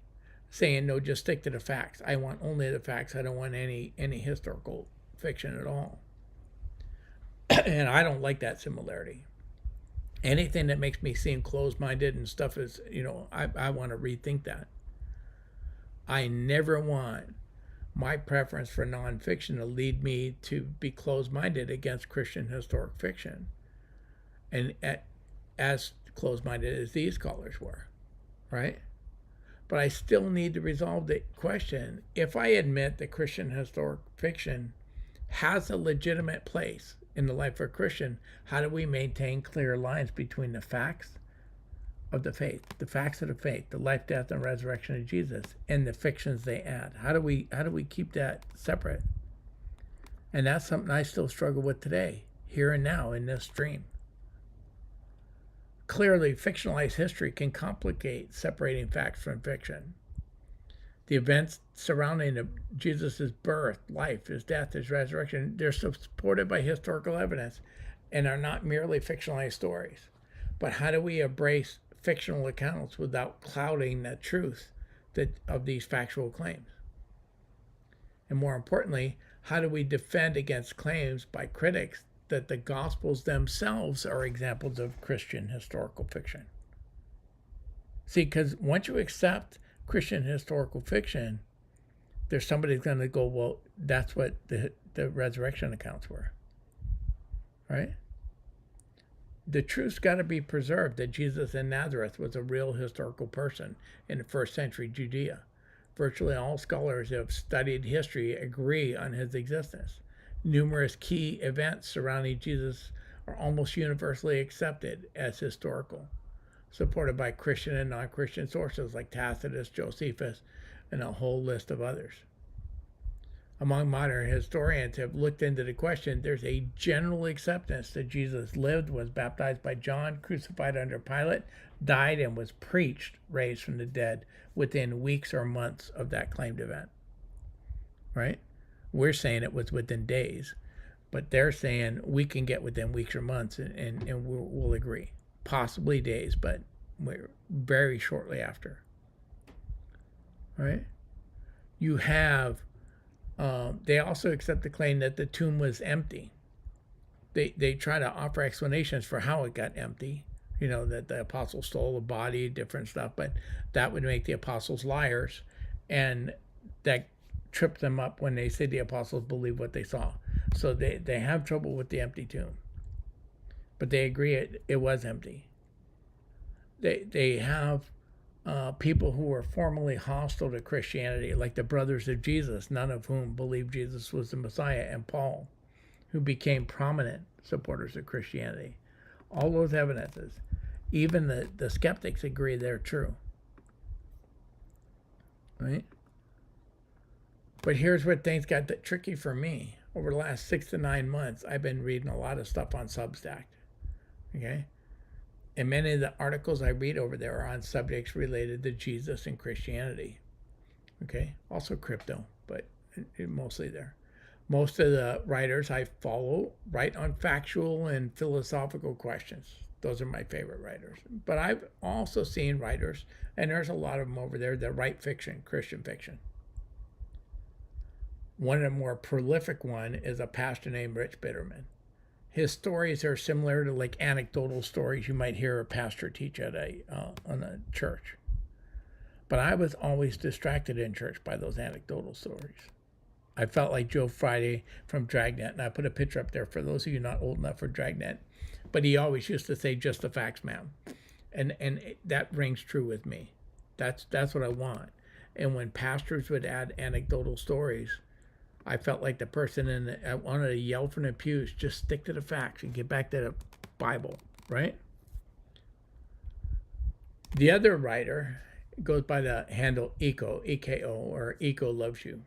A: saying, no, just stick to the facts. I want only the facts. I don't want any historical fiction at all. And I don't like that similarity. Anything that makes me seem closed-minded and stuff is, I want to rethink that. I never want my preference for nonfiction to lead me to be closed-minded against Christian historic fiction, and as closed-minded as these scholars were, right? But I still need to resolve the question: if I admit that Christian historic fiction has a legitimate place in the life of a Christian, how do we maintain clear lines between the facts of the faith, the facts of the faith, the life, death, and resurrection of Jesus, and the fictions they add? How do we keep that separate? And that's something I still struggle with today, here and now, in this stream. Clearly, fictionalized history can complicate separating facts from fiction. The events surrounding Jesus' birth, life, his death, his resurrection, they're supported by historical evidence and are not merely fictionalized stories. But how do we embrace fictional accounts without clouding the truth of these factual claims? And more importantly, how do we defend against claims by critics that the Gospels themselves are examples of Christian historical fiction? See, because once you accept Christian historical fiction, there's somebody's going to go, well, that's what the resurrection accounts were, right? The truth's got to be preserved that Jesus in Nazareth was a real historical person in the first century Judea. Virtually all scholars who have studied history agree on his existence. Numerous key events surrounding Jesus are almost universally accepted as historical, supported by Christian and non-Christian sources like Tacitus, Josephus, and a whole list of others. Among modern historians who have looked into the question, there's a general acceptance that Jesus lived, was baptized by John, crucified under Pilate, died, and was preached, raised from the dead within weeks or months of that claimed event. Right? We're saying it was within days, but they're saying we can get within weeks or months, and we'll agree. Possibly days, but we're very shortly after. Right? You have they also accept the claim that the tomb was empty. They try to offer explanations for how it got empty. That the apostles stole a body, different stuff, but that would make the apostles liars, and that tripped them up when they say the apostles believe what they saw. So they have trouble with the empty tomb, but they agree it was empty. They have people who were formerly hostile to Christianity, like the brothers of Jesus, none of whom believed Jesus was the Messiah, and Paul, who became prominent supporters of Christianity. All those evidences, even the skeptics agree they're true. Right? But here's where things got tricky for me. Over the last 6 to 9 months, I've been reading a lot of stuff on Substack. Okay? And many of the articles I read over there are on subjects related to Jesus and Christianity. Okay, also crypto, but mostly there. Most of the writers I follow write on factual and philosophical questions. Those are my favorite writers. But I've also seen writers, and there's a lot of them over there, that write fiction, Christian fiction. One of the more prolific one is a pastor named Rich Bitterman. His stories are similar to like anecdotal stories you might hear a pastor teach at on a church. But I was always distracted in church by those anecdotal stories. I felt like Joe Friday from Dragnet, and I put a picture up there for those of you not old enough for Dragnet. But he always used to say, "Just the facts, ma'am," and that rings true with me. That's what I want. And when pastors would add anecdotal stories, I felt like the person I wanted to yell from the pews, "Just stick to the facts and get back to the Bible," right? The other writer goes by the handle Eco, E-K-O, or Eco Loves You.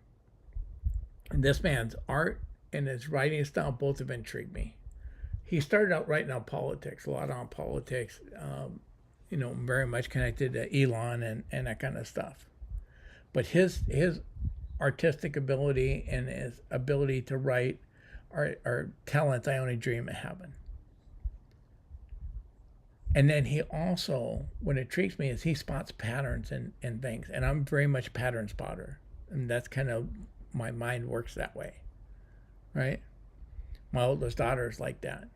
A: And this man's art and his writing style both have intrigued me. He started out writing on politics, a lot on politics, very much connected to Elon and that kind of stuff. But his artistic ability and his ability to write are talents I only dream of having. And then he also, what intrigues me is he spots patterns in things. And I'm very much pattern spotter. And that's kind of, my mind works that way, right? My oldest daughter is like that.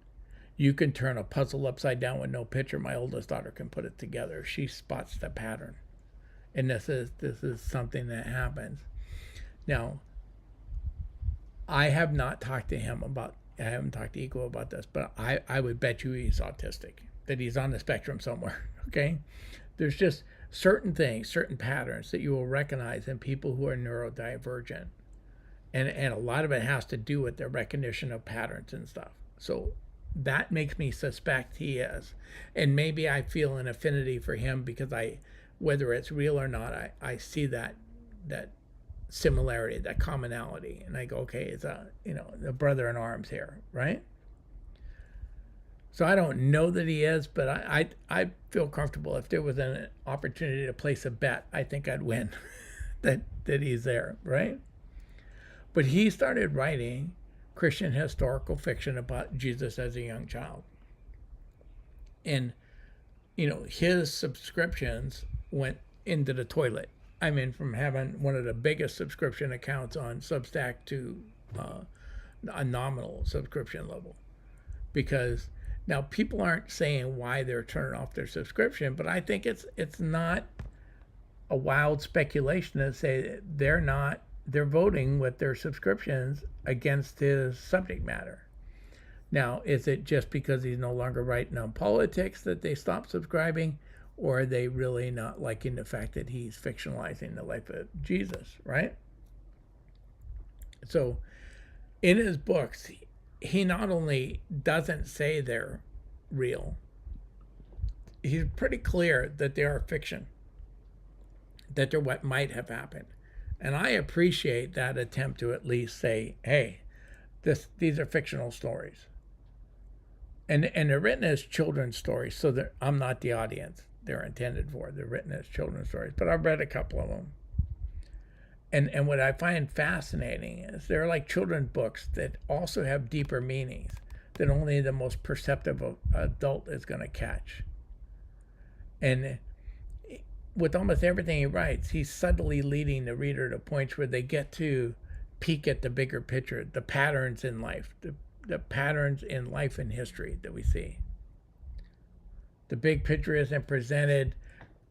A: You can turn a puzzle upside down with no picture. My oldest daughter can put it together. She spots the pattern. And this is something that happens. Now, I haven't talked to Eco about this, but I would bet you he's autistic, that he's on the spectrum somewhere, okay? There's just certain things, certain patterns that you will recognize in people who are neurodivergent. And a lot of it has to do with their recognition of patterns and stuff. So that makes me suspect he is. And maybe I feel an affinity for him because whether it's real or not, I see that similarity, that commonality. And I go, okay, it's a brother in arms here, right? So I don't know that he is, but I feel comfortable. If there was an opportunity to place a bet, I think I'd win that he's there, right? But he started writing Christian historical fiction about Jesus as a young child. And, his subscriptions went into the toilet. I mean, from having one of the biggest subscription accounts on Substack to a nominal subscription level. Because now people aren't saying why they're turning off their subscription, but I think it's not a wild speculation to say they're voting with their subscriptions against his subject matter. Now, is it just because he's no longer writing on politics that they stopped subscribing, or are they really not liking the fact that he's fictionalizing the life of Jesus, right? So, in his books, he not only doesn't say they're real, he's pretty clear that they are fiction, that they're what might have happened. And I appreciate that attempt to at least say, hey, these are fictional stories. And they're written as children's stories, so that I'm not the audience they're intended for. They're written as children's stories, but I've read a couple of them. And what I find fascinating is they're like children's books that also have deeper meanings that only the most perceptive adult is going to catch. And with almost everything he writes, he's subtly leading the reader to points where they get to peek at the bigger picture, the patterns in life, the patterns in life and history that we see. The big picture isn't presented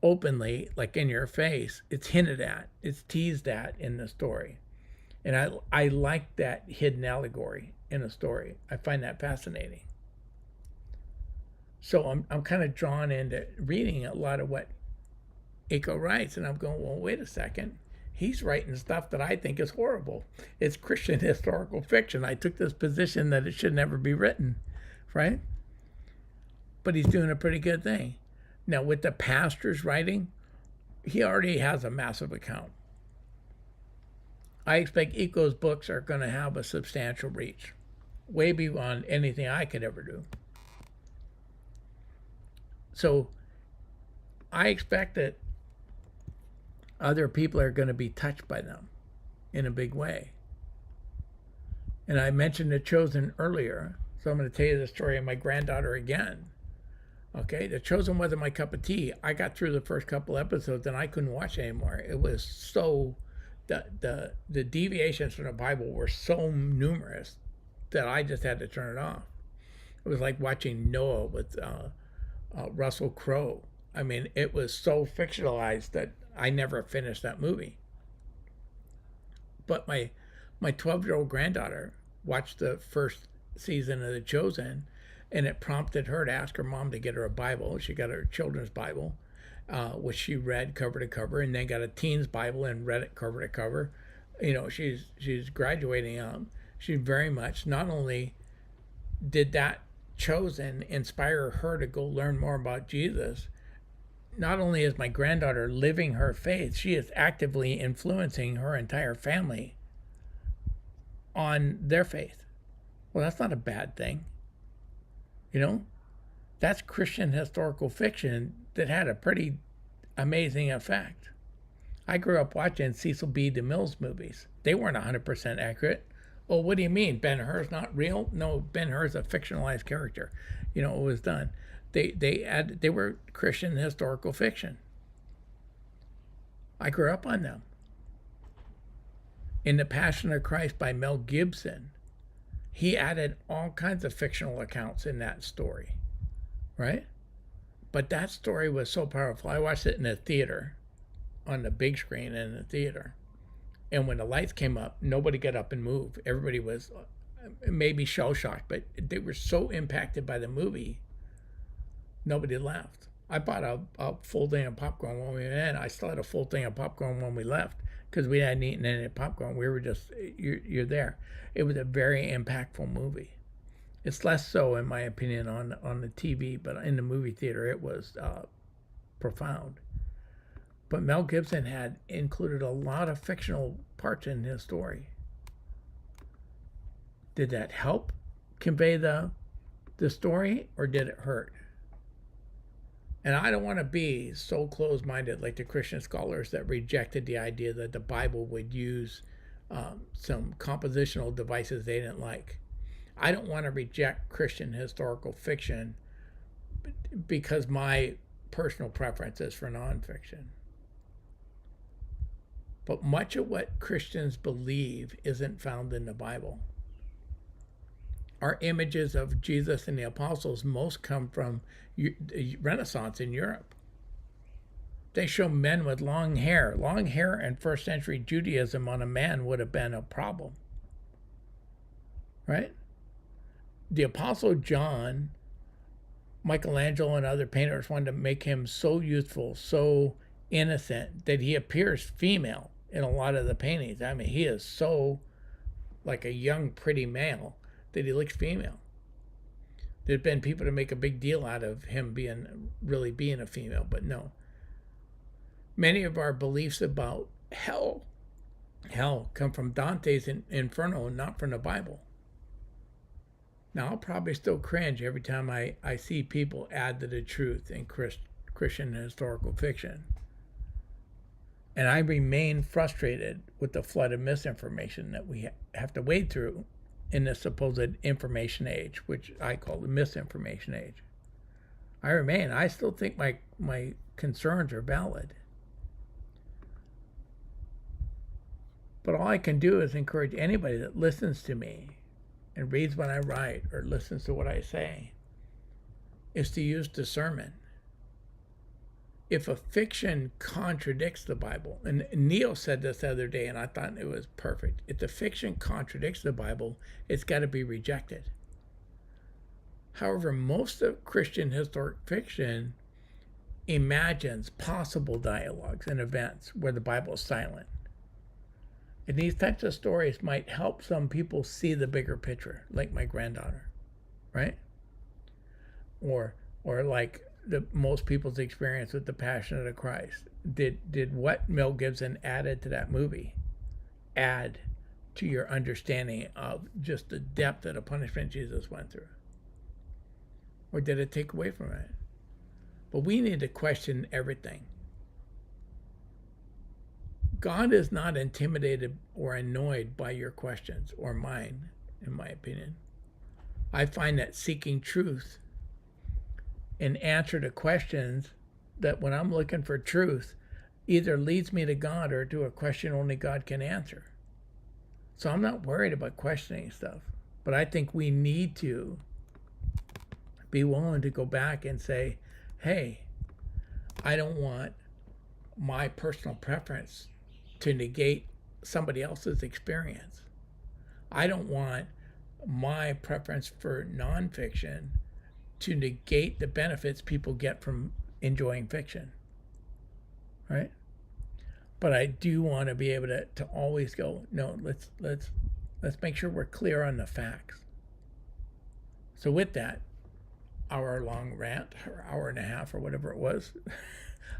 A: openly, like in your face. It's hinted at, it's teased at in the story. And I like that hidden allegory in a story. I find that fascinating. So I'm kind of drawn into reading a lot of what Eco writes, and I'm going, well, wait a second. He's writing stuff that I think is horrible. It's Christian historical fiction. I took this position that it should never be written, right? But he's doing a pretty good thing. Now, with the pastor's writing, he already has a massive account. I expect Eco's books are going to have a substantial reach, way beyond anything I could ever do. So I expect that other people are going to be touched by them in a big way. And I mentioned The Chosen earlier, so I'm going to tell you the story of my granddaughter again. Okay, The Chosen wasn't my cup of tea. I got through the first couple episodes and I couldn't watch anymore. It was so the deviations from the Bible were so numerous that I just had to turn it off. It was like watching Noah with Russell Crowe. I mean, it was so fictionalized that I never finished that movie. But my 12-year-old granddaughter watched the first season of The Chosen, and it prompted her to ask her mom to get her a Bible. She got her children's Bible, which she read cover to cover, and then got a teen's Bible and read it cover to cover. You know, she's graduating. She very much, not only did that Chosen inspire her to go learn more about Jesus, not only is my granddaughter living her faith, she is actively influencing her entire family on their faith. Well, that's not a bad thing. You know, that's Christian historical fiction that had a pretty amazing effect. I grew up watching Cecil B. DeMille's movies. They weren't 100% accurate. Oh, what do you mean? Ben-Hur's not real? No, Ben-Hur's a fictionalized character. You know, it was done. They were Christian historical fiction. I grew up on them. In The Passion of Christ by Mel Gibson, he added all kinds of fictional accounts in that story, right? But that story was so powerful. I watched it in a theater, on the big screen in the theater. And when the lights came up, nobody got up and moved. Everybody was maybe shell-shocked, but they were so impacted by the movie, nobody left. I bought a full thing of popcorn when we went in. I still had a full thing of popcorn when we left because we hadn't eaten any popcorn. We were just, you're there. It was a very impactful movie. It's less so, in my opinion, on the TV, but in the movie theater, it was profound. But Mel Gibson had included a lot of fictional parts in his story. Did that help convey the story, or did it hurt? And I don't want to be so closed-minded like the Christian scholars that rejected the idea that the Bible would use some compositional devices they didn't like. I don't want to reject Christian historical fiction because my personal preference is for nonfiction. But much of what Christians believe isn't found in the Bible. Our images of Jesus and the apostles most come from Renaissance in Europe. They show men with long hair. Long hair in first century Judaism on a man would have been a problem. Right? The Apostle John, Michelangelo, and other painters wanted to make him so youthful, so innocent, that he appears female in a lot of the paintings. I mean, he is so like a young, pretty male that he looks female. There've been people to make a big deal out of him really being a female, but no. Many of our beliefs about hell come from Dante's Inferno and not from the Bible. Now, I'll probably still cringe every time I see people add to the truth in Christian historical fiction. And I remain frustrated with the flood of misinformation that we have to wade through in this supposed information age, which I call the misinformation age. I still think my concerns are valid. But all I can do is encourage anybody that listens to me and reads what I write or listens to what I say is to use discernment. If a fiction contradicts the Bible, and Neil said this the other day, and I thought it was perfect. If the fiction contradicts the Bible, it's got to be rejected. However, most of Christian historic fiction imagines possible dialogues and events where the Bible is silent. And these types of stories might help some people see the bigger picture, like my granddaughter, right? Or like most people's experience with the Passion of the Christ. Did what Mel Gibson added to that movie add to your understanding of just the depth of the punishment Jesus went through? Or did it take away from it? But we need to question everything. God is not intimidated or annoyed by your questions or mine, in my opinion. I find that seeking truth and answer to questions, that when I'm looking for truth, either leads me to God or to a question only God can answer. So I'm not worried about questioning stuff. But I think we need to be willing to go back and say, hey, I don't want my personal preference to negate somebody else's experience. I don't want my preference for nonfiction to negate the benefits people get from enjoying fiction. Right? But I do want to be able to always go, no, let's make sure we're clear on the facts. So with that hour-long rant, or hour and a half, or whatever it was,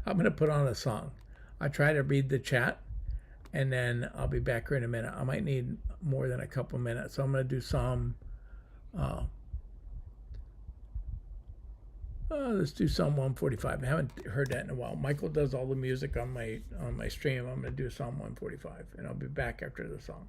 A: I'm going to put on a song. I try to read the chat, and then I'll be back here in a minute. I might need more than a couple minutes, so I'm going to do Psalm. Let's do Psalm 145. I haven't heard that in a while. Michael does all the music on my stream. I'm going to do Psalm 145, and I'll be back after the song.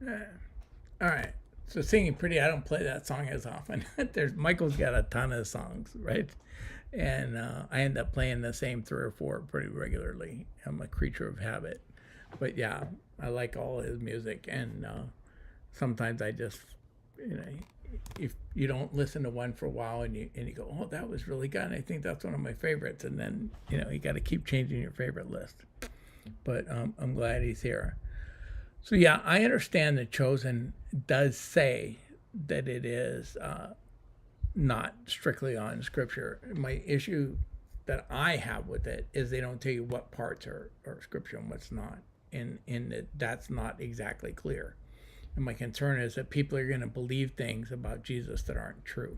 A: All right. So singing pretty, I don't play that song as often. There's Michael's got a ton of songs, right? And I end up playing the same 3 or 4 pretty regularly. I'm a creature of habit, but yeah, I like all his music, and sometimes I just, you know, if you don't listen to one for a while and you go, oh, that was really good, and I think that's one of my favorites, and then you got to keep changing your favorite list. But I'm glad he's here. So yeah, I understand that Chosen does say that it is not strictly on Scripture. My issue that I have with it is they don't tell you what parts are Scripture and what's not, and that's not exactly clear. And my concern is that people are going to believe things about Jesus that aren't true.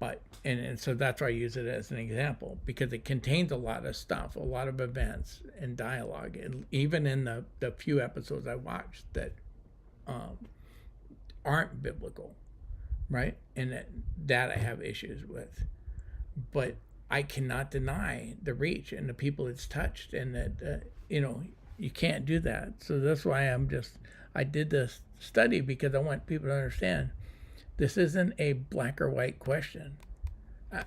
A: But and so that's why I use it as an example, because it contains a lot of stuff, a lot of events and dialogue, and even in the few episodes I watched that aren't biblical, right? And that I have issues with. But I cannot deny the reach and the people it's touched, and that you can't do that. So that's why I did this study, because I want people to understand this isn't a black or white question.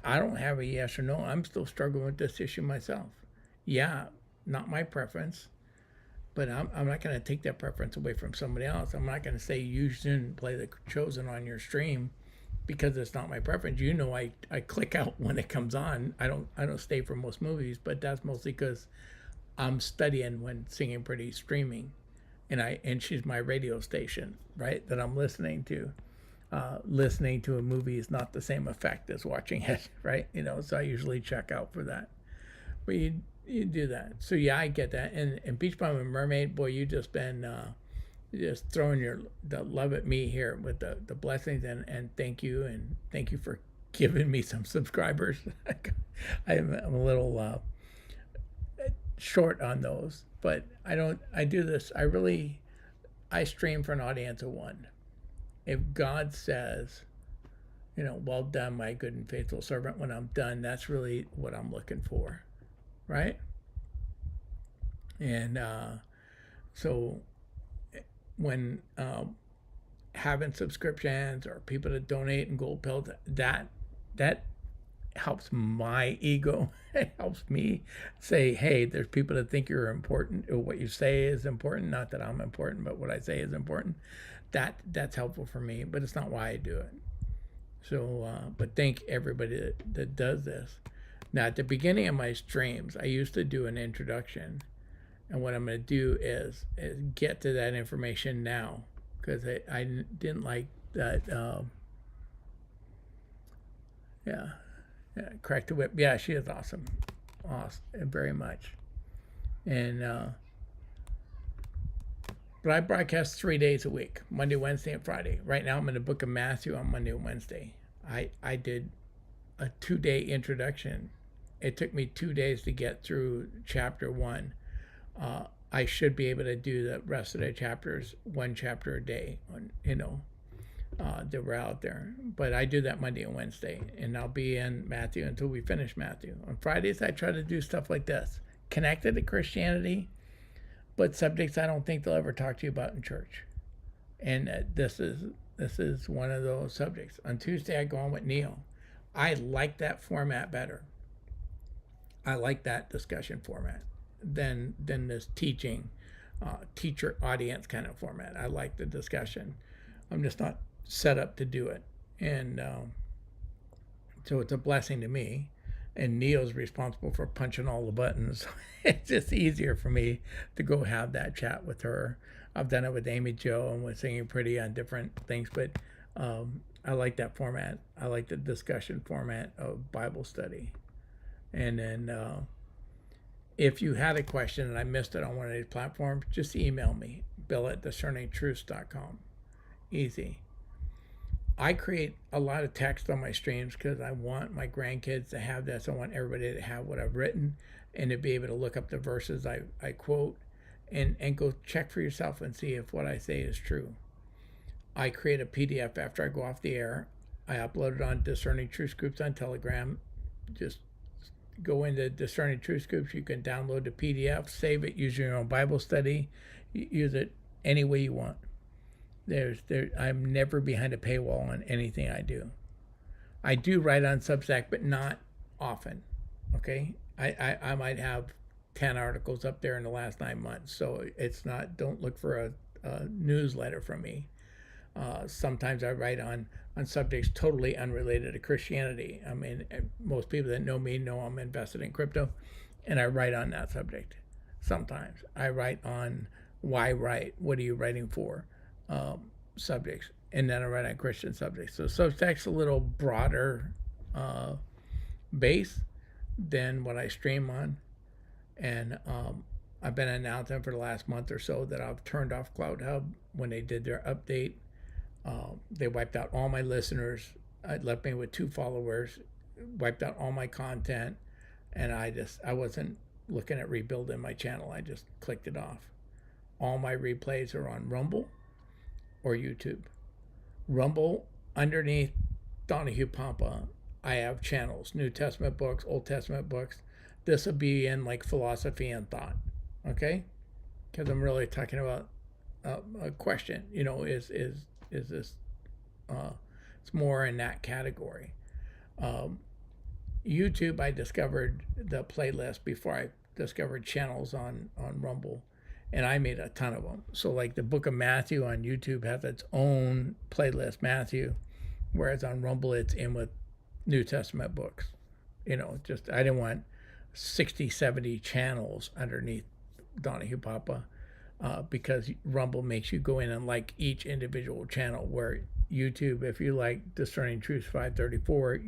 A: I don't have a yes or no. I'm still struggling with this issue myself. Yeah, not my preference, but I'm not going to take that preference away from somebody else. I'm not going to say you shouldn't play the Chosen on your stream because it's not my preference. I click out when it comes on. I don't stay for most movies, but that's mostly because I'm studying when Singing Pretty streaming, and she's my radio station, right, that I'm listening to. Listening to a movie is not the same effect as watching it, right? So I usually check out for that. But you do that. So yeah, I get that. And Beach Bum and Mermaid, boy, you just been just throwing the love at me here with the blessings, and thank you for giving me some subscribers. I'm a little short on those, but I do this. I stream for an audience of one. If God says, well done, my good and faithful servant, when I'm done, that's really what I'm looking for, right? And so when having subscriptions or people to donate and gold pills, that helps my ego. It helps me say, hey, there's people that think you're important, or what you say is important. Not that I'm important, but what I say is important. That's helpful for me, but it's not why I do it. So, but thank everybody that does this. Now, at the beginning of my streams, I used to do an introduction, and what I'm going to do is get to that information now, because I didn't like that. Yeah, Crack the Whip. Yeah, she is awesome, very much, and. But I broadcast 3 days a week, Monday, Wednesday, and Friday. Right now, I'm in the book of Matthew on Monday and Wednesday. I did a 2-day introduction. It took me 2 days to get through chapter 1. I should be able to do the rest of the chapters, 1 chapter a day, that were out there. But I do that Monday and Wednesday, and I'll be in Matthew until we finish Matthew. On Fridays, I try to do stuff like this, connected to Christianity, but subjects I don't think they'll ever talk to you about in church. And this is one of those subjects. On Tuesday, I go on with Neil. I like that format better. I like that discussion format than this teacher audience kind of format. I like the discussion. I'm just not set up to do it. And so it's a blessing to me. And Neil's responsible for punching all the buttons. It's just easier for me to go have that chat with her. I've done it with Amy Jo and with Singing Pretty on different things, but I like that format. I like the discussion format of Bible study. And then if you had a question and I missed it on one of these platforms, just email me, bill@discerningtruths.com. Easy. I create a lot of text on my streams because I want my grandkids to have this. I want everybody to have what I've written and to be able to look up the verses I quote and go check for yourself and see if what I say is true. I create a PDF after I go off the air. I upload it on Discerning Truth Groups on Telegram. Just go into Discerning Truth Groups. You can download the PDF, save it, use your own Bible study, use it any way you want. I'm never behind a paywall on anything I do. I do write on Substack, but not often. Okay, I might have 10 articles up there in the last 9 months, so it's not. Don't look for a newsletter from me. Sometimes I write on subjects totally unrelated to Christianity. I mean, most people that know me know I'm invested in crypto, and I write on that subject. Sometimes I write on why write, what are you writing for, subjects, and then I write on Christian subjects. So Substack's a little broader base than what I stream on, and I've been announcing for the last month or so that I've turned off Cloud Hub when they did their update. They wiped out all my listeners. It left me with 2 followers, wiped out all my content, and I wasn't looking at rebuilding my channel. I just clicked it off. All my replays are on Rumble or YouTube. Rumble, underneath Donahue Pampa, I have channels, New Testament books, Old Testament books. This will be in like philosophy and thought, okay? Because I'm really talking about a question, is this, it's more in that category. YouTube, I discovered the playlist before I discovered channels on Rumble, and I made a ton of them. So like the Book of Matthew on YouTube has its own playlist, Matthew, whereas on Rumble it's in with New Testament books. Just I didn't want 60, 70 channels underneath Donahue Papa, because Rumble makes you go in and like each individual channel, where YouTube, if you like Discerning Truth 534,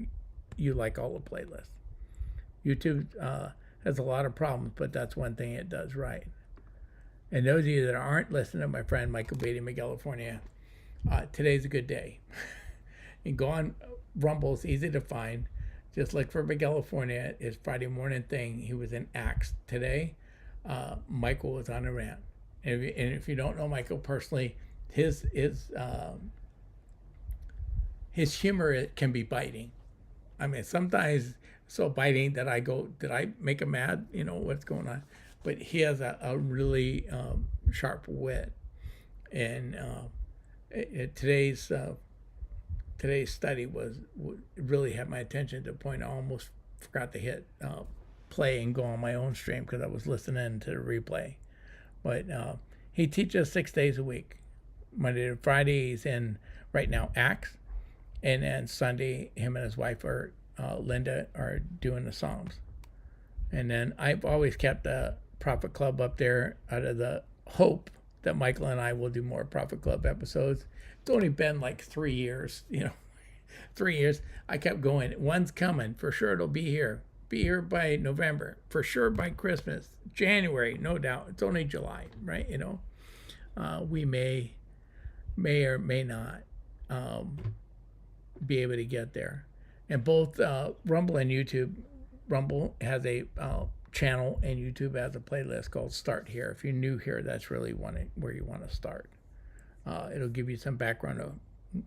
A: you like all the playlists. YouTube has a lot of problems, but that's one thing it does right. And those of you that aren't listening to my friend Michael Beatty in California, today's a good day. And go on Rumble, it's easy to find. Just look for California. His Friday morning thing. He was in Acts today. Michael was on a rant. And if you don't know Michael personally, his humor can be biting. I mean, sometimes so biting that I go, did I make him mad? What's going on? But he has a really sharp wit. And today's study really had my attention to the point I almost forgot to hit play and go on my own stream because I was listening to the replay. But he teaches 6 days a week. Monday to Friday, he's in right now Acts, and then Sunday, him and his wife Linda are doing the Psalms. And then I've always kept the Prophet Club up there out of the hope that Michael and I will do more Prophet Club episodes. It's only been like 3 years, 3 years. I kept going. One's coming. For sure it'll be here. Be here by November. For sure by Christmas. January, no doubt. It's only July, right? We may or may not be able to get there. And both Rumble and YouTube, Rumble has a channel and YouTube has a playlist called Start Here. If you're new here, that's really where you want to start. It'll give you some background of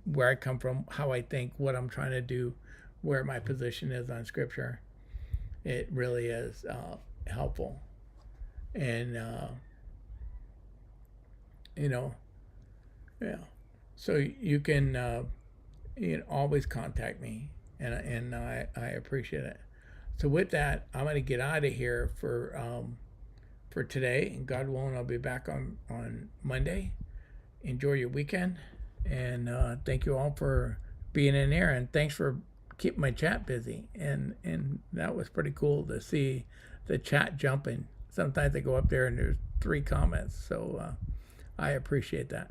A: where I come from, how I think, what I'm trying to do, where my position is on Scripture. It really is helpful. And, yeah. So you can always contact me, and I appreciate it. So with that, I'm going to get out of here for today, and God willing, I'll be back on Monday. Enjoy your weekend, and thank you all for being in there, and thanks for keeping my chat busy. And that was pretty cool to see the chat jumping. Sometimes I go up there and there's 3 comments, so I appreciate that.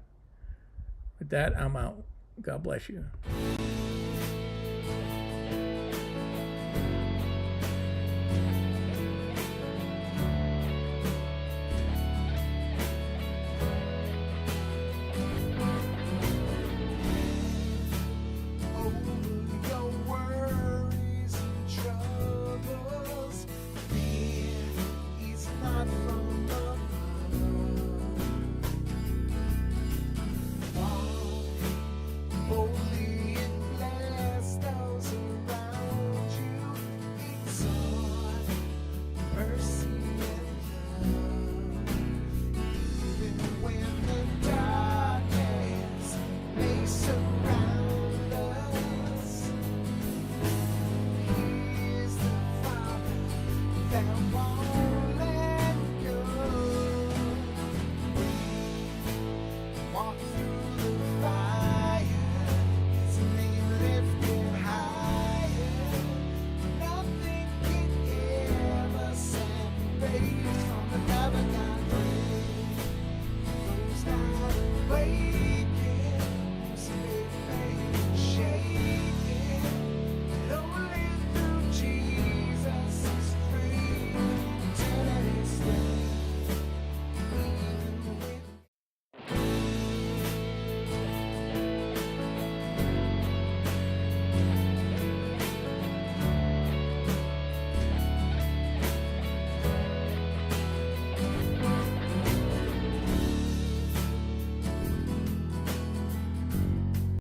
A: With that, I'm out. God bless you.